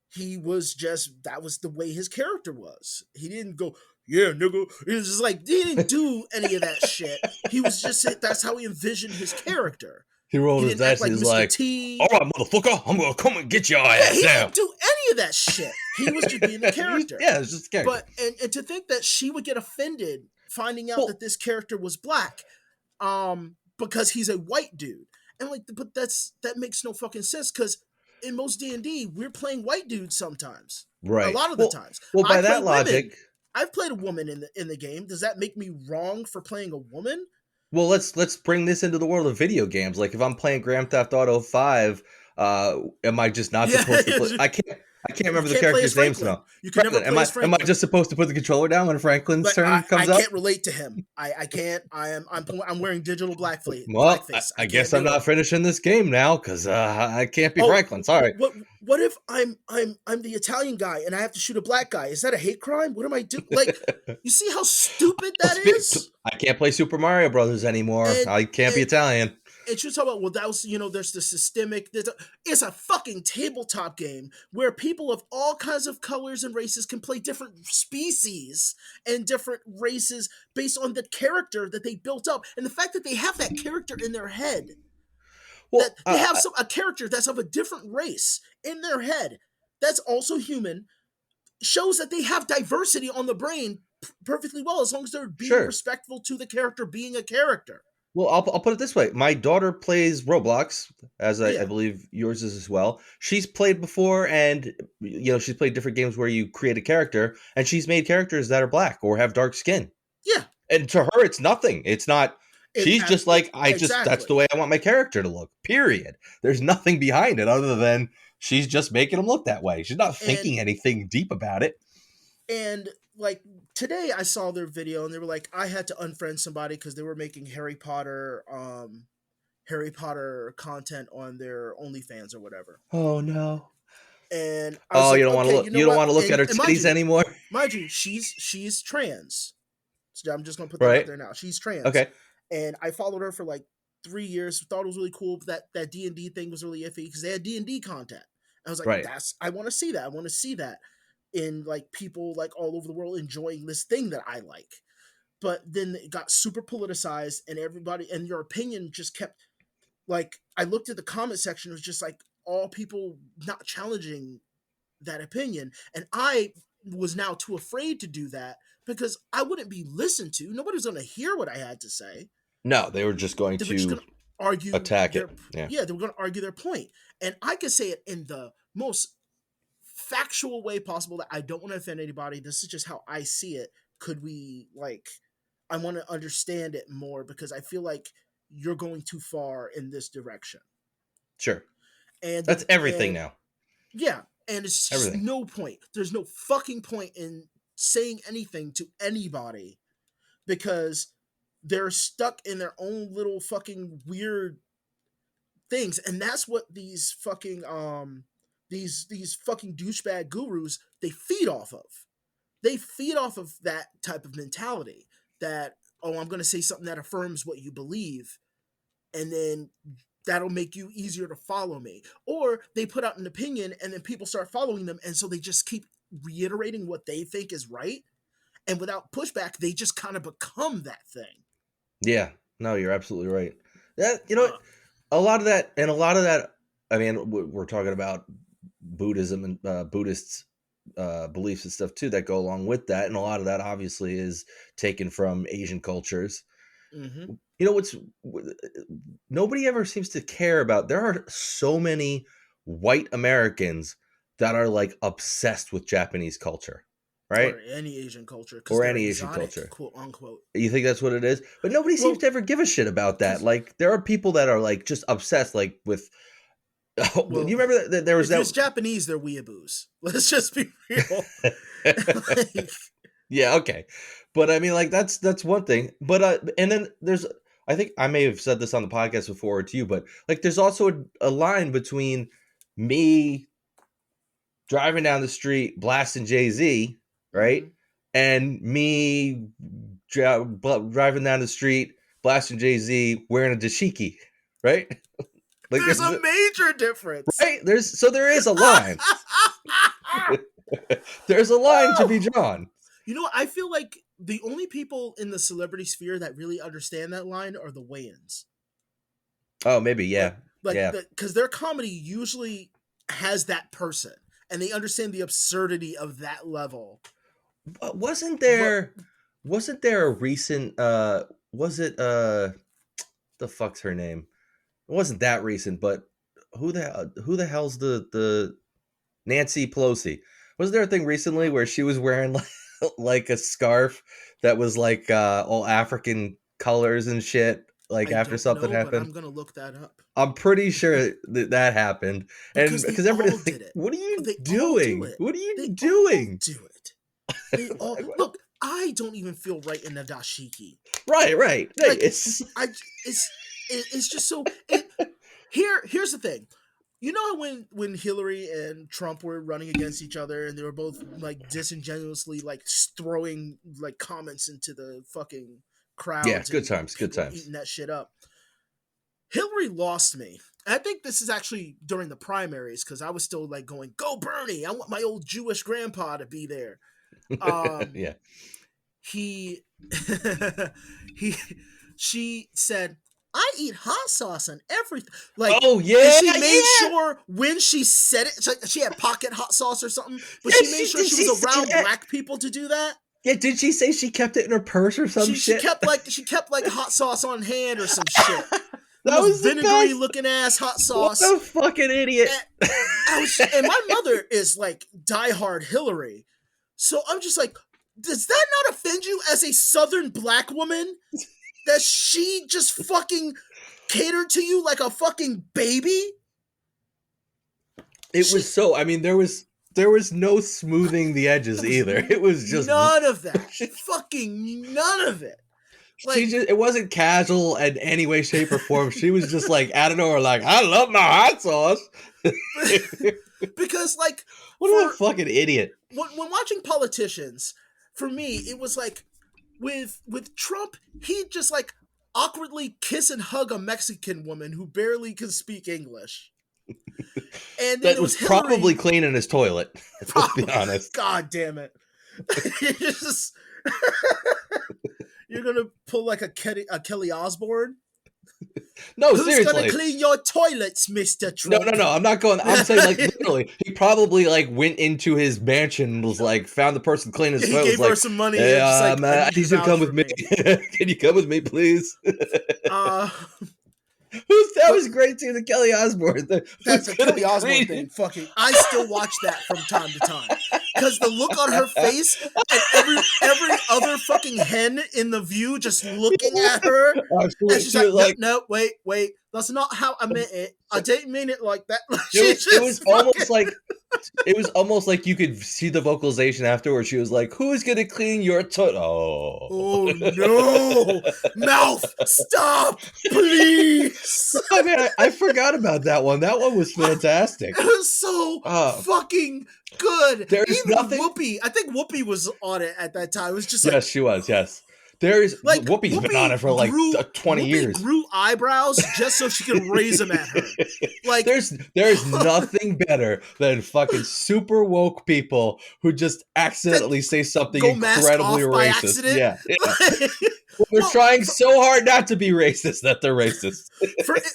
he was just, that was the way his character was. He didn't go, yeah, nigga. It was just like, he didn't do any of that shit. He was just, that's how he envisioned his character. He rolled his dice and he's like, all right, motherfucker, I'm going to come and get your ass he down. Didn't do any of that shit. He was just being the character. Yeah, it's just a character. But, and to think that she would get offended finding out that this character was black, because he's a white dude. And like, but that makes no fucking sense, because in most D&D, we're playing white dudes sometimes. Right. A lot of the times. Well, by that logic... I've played a woman in the game. Does that make me wrong for playing a woman? Well, let's bring this into the world of video games. Like if I'm playing Grand Theft Auto 5, am I just not supposed to play? I can't remember the character's names now. You can never play as Franklin. Am I just supposed to put the controller down when Franklin's turn comes up? I can't relate to him. I can't. I'm wearing digital blackface. Well, I guess I'm not finishing this game now because I can't be Franklin. Sorry. What if I'm the Italian guy and I have to shoot a black guy? Is that a hate crime? What am I doing? Like, you see how stupid that is? I can't play Super Mario Brothers anymore. I can't be Italian. And she was talking about, well, that was, there's the systemic, it's a fucking tabletop game where people of all kinds of colors and races can play different species and different races based on the character that they built up. And the fact that they have that character in their head, that they have a character that's of a different race in their head, that's also human, shows that they have diversity on the brain perfectly well, as long as they're being respectful to the character being a character. Well, I'll put it this way. My daughter plays Roblox, as I believe yours is as well. She's played before, and she's played different games where you create a character, and she's made characters that are black or have dark skin. Yeah. And to her, it's nothing. It's not... She's just like, that's the way I want my character to look, period. There's nothing behind it other than she's just making them look that way. She's not thinking anything deep about it. And... like today I saw their video and they were like, I had to unfriend somebody because they were making Harry Potter content on their OnlyFans or whatever. Oh no. And you don't want to look, you don't want to look at her titties anymore. Mind you, she's trans. So I'm just gonna put that out there now. She's trans. Okay. And I followed her for like 3 years, thought it was really cool, but that D&D thing was really iffy because they had D&D content. I was like, I want to see that. I want to see that. In like people like all over the world enjoying this thing that I like. But then it got super politicized and everybody, and your opinion just kept, like, I looked at the comment section, it was just like all people not challenging that opinion. And I was now too afraid to do that because I wouldn't be listened to. Nobody was going to hear what I had to say. No, they were just going to argue attack it. Yeah, they were going to argue their point. And I could say it in the most factual way possible that I don't want to offend anybody. This is just how I see it. Could we, like, I want to understand it more because I feel like you're going too far in this direction. Sure. And that's everything now. Yeah. And it's just no point. There's no fucking point in saying anything to anybody because they're stuck in their own little fucking weird things. And that's what these fucking, these fucking douchebag gurus, they feed off of. They feed off of that type of mentality that, oh, I'm going to say something that affirms what you believe. And then that'll make you easier to follow me. Or they put out an opinion and then people start following them. And so they just keep reiterating what they think is right. And without pushback, they just kind of become that thing. Yeah, no, you're absolutely right. That, you know, a lot of that, I mean, we're talking about Buddhism and Buddhists beliefs and stuff too that go along with that. And a lot of that obviously is taken from Asian cultures. Mm-hmm. You know, nobody ever seems to care about, there are so many white Americans that are like obsessed with Japanese culture, right? Or any Asian culture. Or any Asian culture. Quote unquote. You think that's what it is? But nobody seems to ever give a shit about that. Like, there are people that are like just obsessed, like with, you remember that there was that. If it's Japanese, they're weeaboos. Let's just be real. Yeah, okay. But I mean, like, that's one thing. But and then there's, I think I may have said this on the podcast before to you, but like, there's also a line between me driving down the street blasting Jay-Z, right? Mm-hmm. And me driving down the street blasting Jay-Z wearing a dashiki, right? Like, there's a major difference, right? There is a line. There's a line to be drawn. You know what? I feel like the only people in the celebrity sphere that really understand that line are the Wayans. Oh, maybe, yeah. Because their comedy usually has that person, and they understand the absurdity of that level. Wasn't there a recent? The fuck's her name? It wasn't that recent, but who the hell's the Nancy Pelosi? Wasn't there a thing recently where she was wearing like a scarf that was like all African colors and shit? Like, after something happened, I'm gonna look that up. I'm pretty sure that happened, and because everybody's like, "What are you doing? What are you doing?" Do it. They all, look, I don't even feel right in the dashiki. Right. Like, it's just so. Here's the thing. You know when Hillary and Trump were running against each other and they were both like disingenuously like throwing like comments into the fucking crowd. Yeah, good times. Eating that shit up. Hillary lost me. I think this is actually during the primaries because I was still like going, "Go Bernie! I want my old Jewish grandpa to be there." Yeah. She said, "I eat hot sauce and everything." Like, oh yeah, and she made sure when she said it, she had pocket hot sauce or something, but she made sure she was around black people to do that. Yeah, did she say she kept it in her purse or some shit? She kept like hot sauce on hand or some shit. That was vinegary looking ass hot sauce. What a fucking idiot! And my mother is like diehard Hillary, so I'm just like, does that not offend you as a Southern black woman? That she just fucking catered to you like a fucking baby? It was so, I mean, there was no smoothing the edges either. It was just none of that. Fucking none of it. Like, it wasn't casual in any way, shape, or form. She was just like out of nowhere, like, "I love my hot sauce." Because like, what a fucking idiot. When watching politicians, for me, it was like, with Trump, he'd just like awkwardly kiss and hug a Mexican woman who barely can speak English. And that was Hillary, probably cleaning his toilet. Let's be honest. God damn it! You're gonna pull like a Kelly Osbourne. No, who's seriously. Who's gonna clean your toilets, Mr. Trump? No. I'm not going. I'm saying, like, literally, he probably like went into his mansion and was like, found the person cleaning his toilet. He gave her some money. Hey, and I need you to come with me. Can you come with me, please? That was great too. The Kelly Osbourne. That's a Kelly Osbourne thing. Fucking, I still watch that from time to time because the look on her face and every other fucking hen in the View just looking at her, and she's like, no, wait, that's not how I meant it. I didn't mean it like that. It was almost like. It was almost like you could see the vocalization afterwards. She was like, "Who's gonna clean your toot?" Oh no! Mouth, stop, please! I mean, I forgot about that one. That one was fantastic. It was so fucking good. There's Even nothing. Whoopi, I think Whoopi was on it at that time. It was just like, yes, she was. Yes. There's like Whoopi's been on it for like 20 years. Grew eyebrows just so she could raise them at her. Like there's nothing better than fucking super woke people who just accidentally say something incredibly racist. Yeah. They're trying so hard not to be racist that they're racist.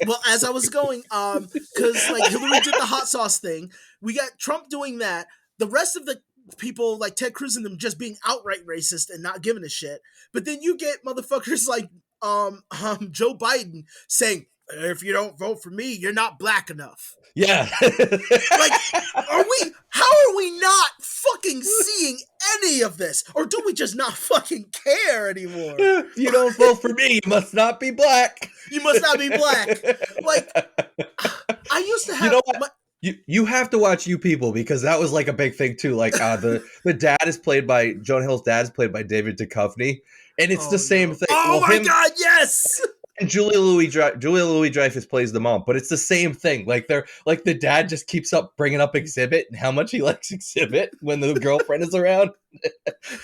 Well, as I was going, because like Hillary did the hot sauce thing, we got Trump doing that. The rest of the people like Ted Cruz and them just being outright racist and not giving a shit. But then you get motherfuckers like Joe Biden saying, if you don't vote for me, you're not black enough. Yeah. Like, how are we not fucking seeing any of this? Or do we just not fucking care anymore? If you don't vote for me, you must not be black. You must not be black. Like, I used to have... You know what? You have to watch You People because that was like a big thing too. Like the dad is played by Jonah Hill's dad is played by David Duchovny, and it's the same thing. Oh my god, yes! And Julia Louis-Dreyfus plays the mom, but it's the same thing. Like they're like the dad just keeps up bringing up Exhibit and how much he likes Exhibit when the girlfriend is around.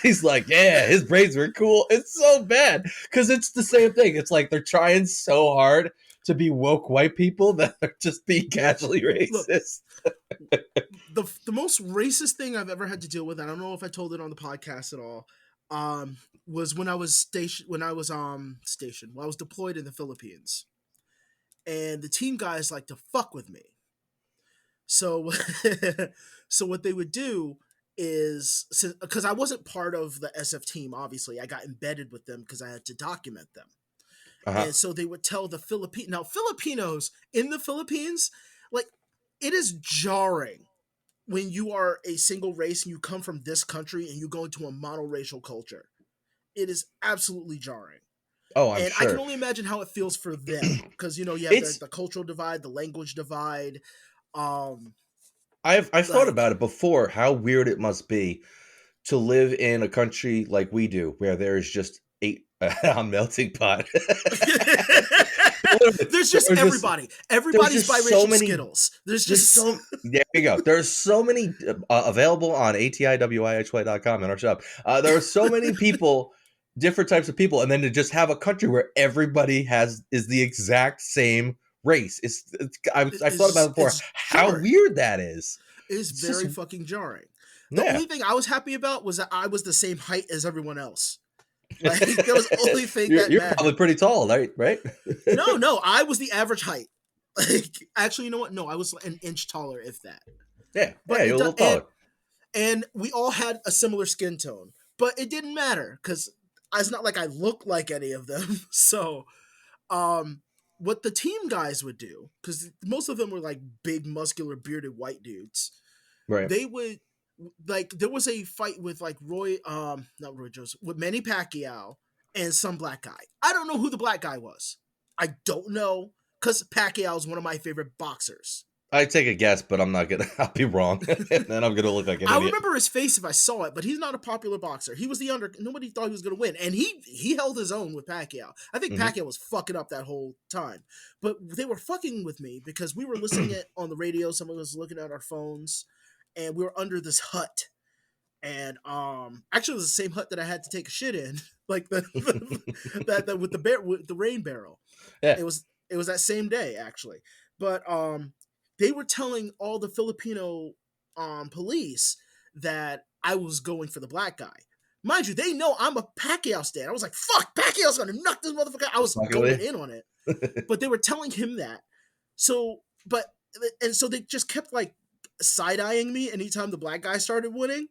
He's like, yeah, his braids were cool. It's so bad because it's the same thing. It's like they're trying so hard to be woke white people that are just being casually racist. Look, the most racist thing I've ever had to deal with, I don't know if I told it on the podcast at all, was when I was deployed in the Philippines. And the team guys like to fuck with me. So so what they would do is, because I wasn't part of the SF team, obviously, I got embedded with them because I had to document them. And so they would tell the Filipinos in the Philippines, like, it is jarring when you are a single race and you come from this country and you go into a monoracial culture. It is absolutely jarring. Oh, I'm sure. I can only imagine how it feels for them because, you know, you have the cultural divide, the language divide. I've thought about it before, how weird it must be to live in a country like we do, where there's just a melting pot. There's just everybody. Everybody's biracial so many Skittles. There's just so. There you go. There's so many available on atiwihplay.com in our shop. There are so many people, different types of people, and then to just have a country where everybody is the exact same race. I've thought about it before. How weird that is. It's very fucking jarring. The only thing I was happy about was that I was the same height as everyone else. Like, that was the only thing that you're mattered. Probably pretty tall, right? No, I was the average height. Like, actually, you know what? No, I was an inch taller, if that. Yeah, you're a little taller. And we all had a similar skin tone, but it didn't matter because it's not like I looked like any of them. So, what the team guys would do, because most of them were like big, muscular, bearded white dudes. Right. They would. Like, there was a fight with like not Roy Jones, with Manny Pacquiao and some black guy. I don't know who the black guy was. I don't know, because Pacquiao is one of my favorite boxers. I take a guess, but I'll be wrong. And then I'm gonna look like an idiot. I remember his face if I saw it, but he's not a popular boxer. He was nobody thought he was gonna win. And he held his own with Pacquiao. I think Pacquiao was fucking up that whole time. But they were fucking with me because we were listening it on the radio, someone was looking at our phones. And we were under this hut, and actually it was the same hut that I had to take a shit in, like that with the rain barrel. Yeah, it was that same day actually. But they were telling all the Filipino police that I was going for the black guy. Mind you, they know I'm a Pacquiao stan. I was like, "Fuck, Pacquiao's gonna knock this motherfucker." I was going in on it, but they were telling him that. So they just kept like side-eyeing me anytime the black guy started winning.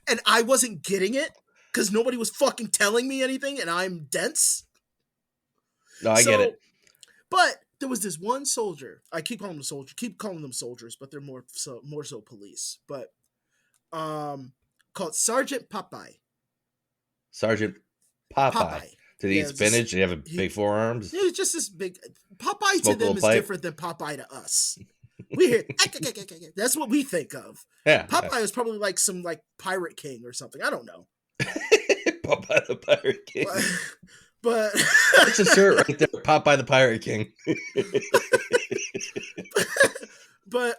And I wasn't getting it because nobody was fucking telling me anything, and I'm dense. No, I get it. But there was this one soldier. I keep calling them soldiers, but they're more so police. But called Sergeant Popeye. Sergeant Popeye. Did he eat spinach? Did he have big forearms? He was just this big. Popeye Smoke to them is different than Popeye to us. We hear that's what we think of. Yeah, Popeye was probably like some pirate king or something. I don't know. Popeye the Pirate King. But that's a shirt right there. Popeye the Pirate King. But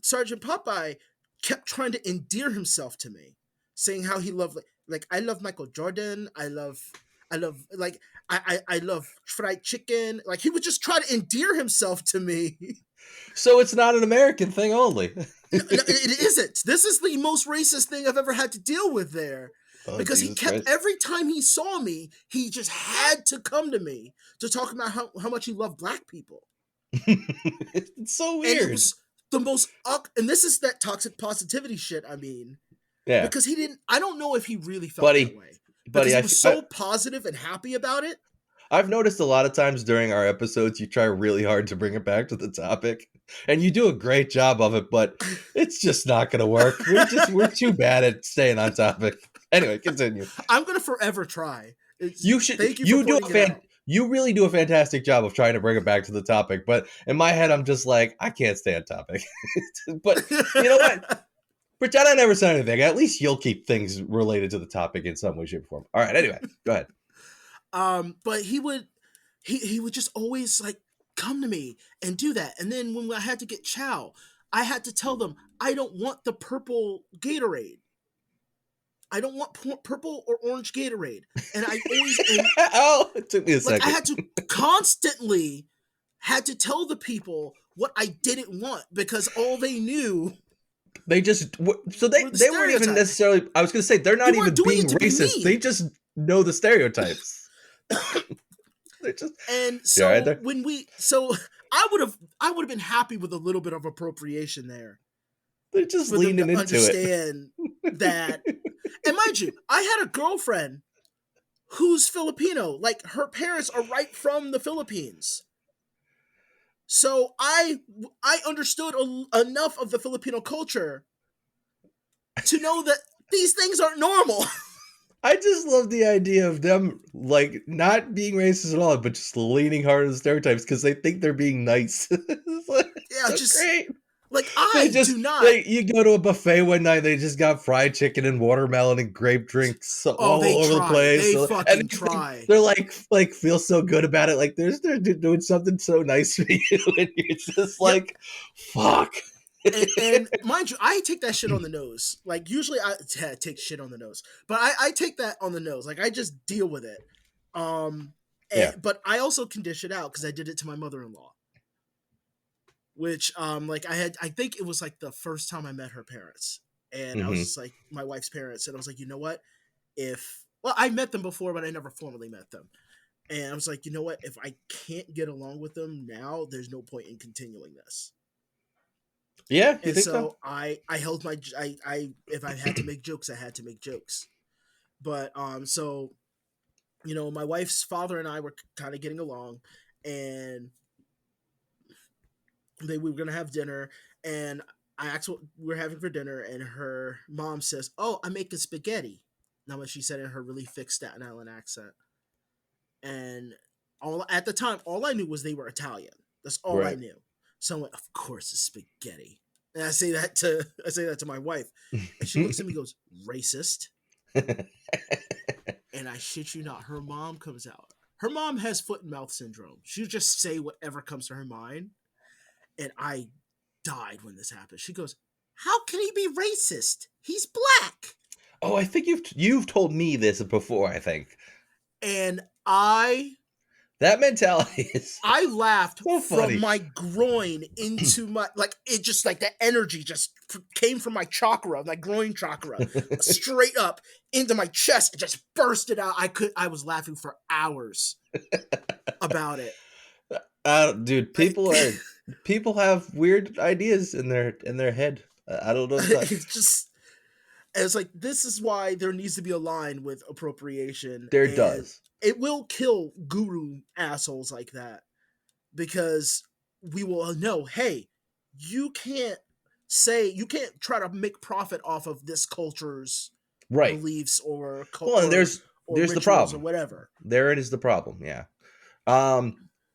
Sergeant Popeye kept trying to endear himself to me, saying how he loved like I love Michael Jordan. I love fried chicken. Like he would just try to endear himself to me. So it's not an American thing only. It isn't. This is the most racist thing I've ever had to deal with there. Because Jesus he kept, every time he saw me, he just had to come to me to talk about how much he loved black people. It's so weird. And it was the most, and this is that toxic positivity shit, I mean. Yeah. Because I don't know if he really felt that way. Because he was so positive and happy about it. I've noticed a lot of times during our episodes, you try really hard to bring it back to the topic. And you do a great job of it, but it's just not going to work. We're too bad at staying on topic. Anyway, continue. I'm going to forever try. You should. You really do a fantastic job of trying to bring it back to the topic. But in my head, I'm just like, I can't stay on topic. But you know what? Pretend I never said anything. At least you'll keep things related to the topic in some way, shape, or form. All right. Anyway, go ahead. But he would just always come to me and do that. And then when I had to get chow, I had to tell them I don't want the purple Gatorade. I don't want purple or orange Gatorade. And I always it took me a second. I had to constantly tell the people what I didn't want because all they knew. They just they weren't even necessarily. I was going to say they're not even being racist. They just know the stereotypes. And so right I would have been happy with a little bit of appropriation there. They're just leaning into understand that. And mind you, I had a girlfriend who's Filipino. Like her parents are right from the Philippines. So I understood enough of the Filipino culture to know that these things aren't normal. I just love the idea of them not being racist at all, but just leaning hard on the stereotypes because they think they're being nice. Just great. Do not. You go to a buffet one night, they just got fried chicken and watermelon and grape drinks all over the place. They fucking try. They're like feel so good about it. Like they're doing something so nice for you, and you're just fuck. And mind you, I take that shit on the nose. Like usually I take shit on the nose, but I take that on the nose. Like I just deal with it. But I also can dish it out because I did it to my mother-in-law. Which I think it was the first time I met her parents, and I was just my wife's parents, and I was like, you know what? I met them before, but I never formally met them, and I was like, you know what? If I can't get along with them now, there's no point in continuing this. Yeah, and so I held my I if I had to make jokes, I had to make jokes, but so my wife's father and I were kind of getting along, and we were gonna have dinner, and I asked what we were having for dinner, and her mom says, "Oh, I'm making spaghetti." Now, what she said in her really thick Staten Island accent, and at the time, all I knew was they were Italian. That's all I knew. So I went, of course, it's spaghetti. And I say that to my wife. And she looks at me and goes, racist. And I shit you not, her mom comes out. Her mom has foot and mouth syndrome. She'll just say whatever comes to her mind. And I died when this happened. She goes, how can he be racist? He's black. Oh, I think you've told me this before, I think. And that mentality is I laughed so from my groin into my it just that energy just came from my chakra, my groin chakra, straight up into my chest and just bursted out. I was laughing for hours about it. Dude, people have weird ideas in their head. I don't know. It's like this is why there needs to be a line with appropriation. There does. it will kill guru assholes like that, because we will know, hey, you can't try to make profit off of this culture's beliefs or well, and there's the problem or whatever. There it is, the problem. Yeah.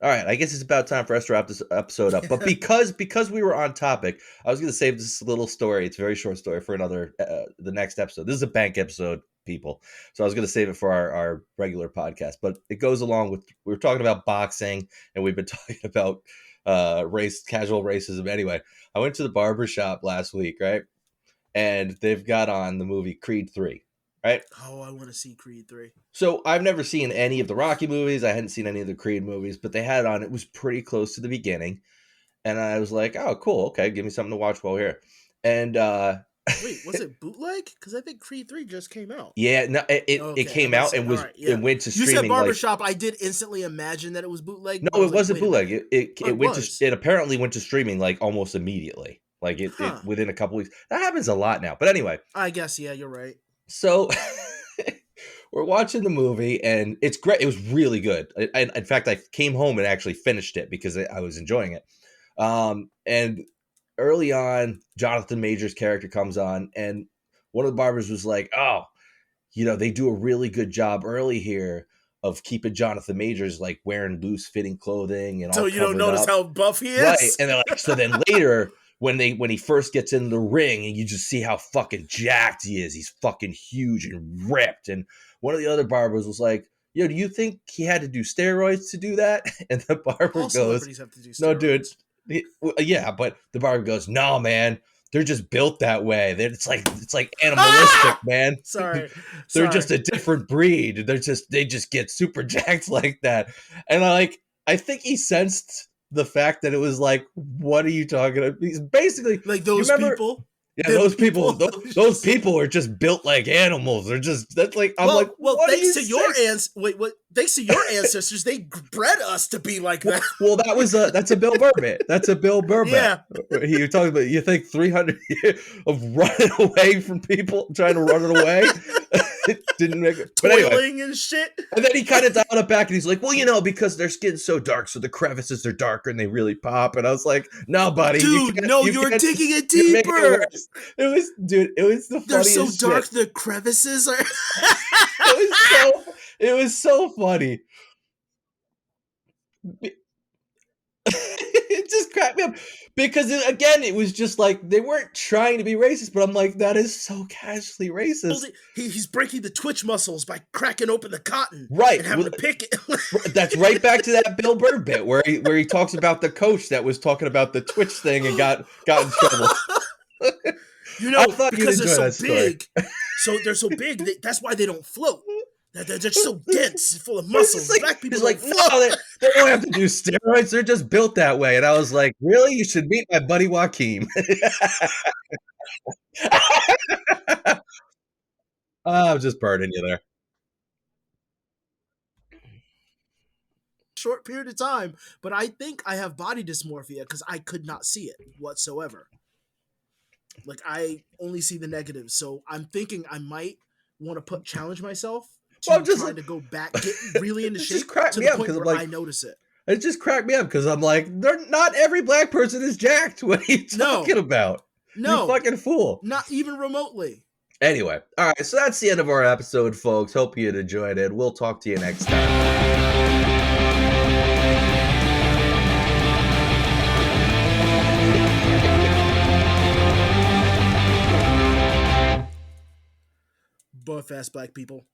All right, I guess it's about time for us to wrap this episode up. But because we were on topic, I was going to save this little story. It's a very short story for another the next episode. This is a bank episode, people. So I was going to save it for our regular podcast. But it goes along with, we were talking about boxing, and we've been talking about casual racism. Anyway, I went to the barber shop last week, right? And they've got on the movie Creed 3. Right? Oh, I want to see Creed 3. So I've never seen any of the Rocky movies. I hadn't seen any of the Creed movies, but they had it on. It was pretty close to the beginning. And I was like, oh, cool. Okay, give me something to watch while we're here. And wait, was it bootleg? Because I think Creed 3 just came out. Yeah, no, it came out and was it went to streaming. You said barbershop. I did instantly imagine that it was bootleg. No, it wasn't bootleg. It apparently went to streaming like almost immediately. Like it within a couple weeks. That happens a lot now. But anyway, I guess you're right. So we're watching the movie, and it's great. It was really good. In fact, I came home and actually finished it because I was enjoying it. And early on, Jonathan Majors' character comes on, and one of the barbers was like, oh, they do a really good job early here of keeping Jonathan Majors like wearing loose fitting clothing and all. So you don't notice how buff he is, right? And they're like, so then later, when he first gets in the ring, and you just see how fucking jacked he is. He's fucking huge and ripped. And one of the other barbers was like, yo, do you think he had to do steroids to do that? And the barber all goes, have to do steroids. No, dude. Yeah, but the barber goes, no, man. They're just built that way. It's like animalistic, man. Sorry. They're just a different breed. They just get super jacked like that. And I think he sensed the fact that it was like, what are you talking about? He's basically like those people. Yeah, those people are just built like animals. They're just thanks to your ancestors, they bred us to be like that. Well, that's a Bill Burr bit. That's a Bill Burr bit. Yeah, you're talking about. You think 300 years of running away from people, trying to run it away. It didn't make it. But toiling and shit. And then he kind of dialed it back, and he's like, well, because their skin's so dark, so the crevices are darker and they really pop. And I was like, no, buddy. Dude, you're digging it deeper. It was the funniest. They're so dark, shit. the crevices are. It was so funny. It just cracked me up because it was just like they weren't trying to be racist, but I'm like, that is so casually racist. He's breaking the twitch muscles by cracking open the cotton, right? And having to pick it. That's right back to that Bill Burr bit where he talks about the coach that was talking about the twitch thing and got in trouble. Because they're so big. So they're so big. That's why they don't float. They're just so dense, full of muscles. Black people like, no, they don't have to do steroids. They're just built that way. And I was like, really? You should meet my buddy Joaquin. I'm just burning you there. Short period of time, but I think I have body dysmorphia because I could not see it whatsoever. Like, I only see the negatives, so I'm thinking I might want to challenge myself to to go back, get really into shape to the point where I notice it. It just cracked me up because I'm like, not every black person is jacked. What are you talking about? No, you fucking fool. Not even remotely. Anyway, all right, so that's the end of our episode, folks. Hope you enjoyed it. We'll talk to you next time. Buff ass black people.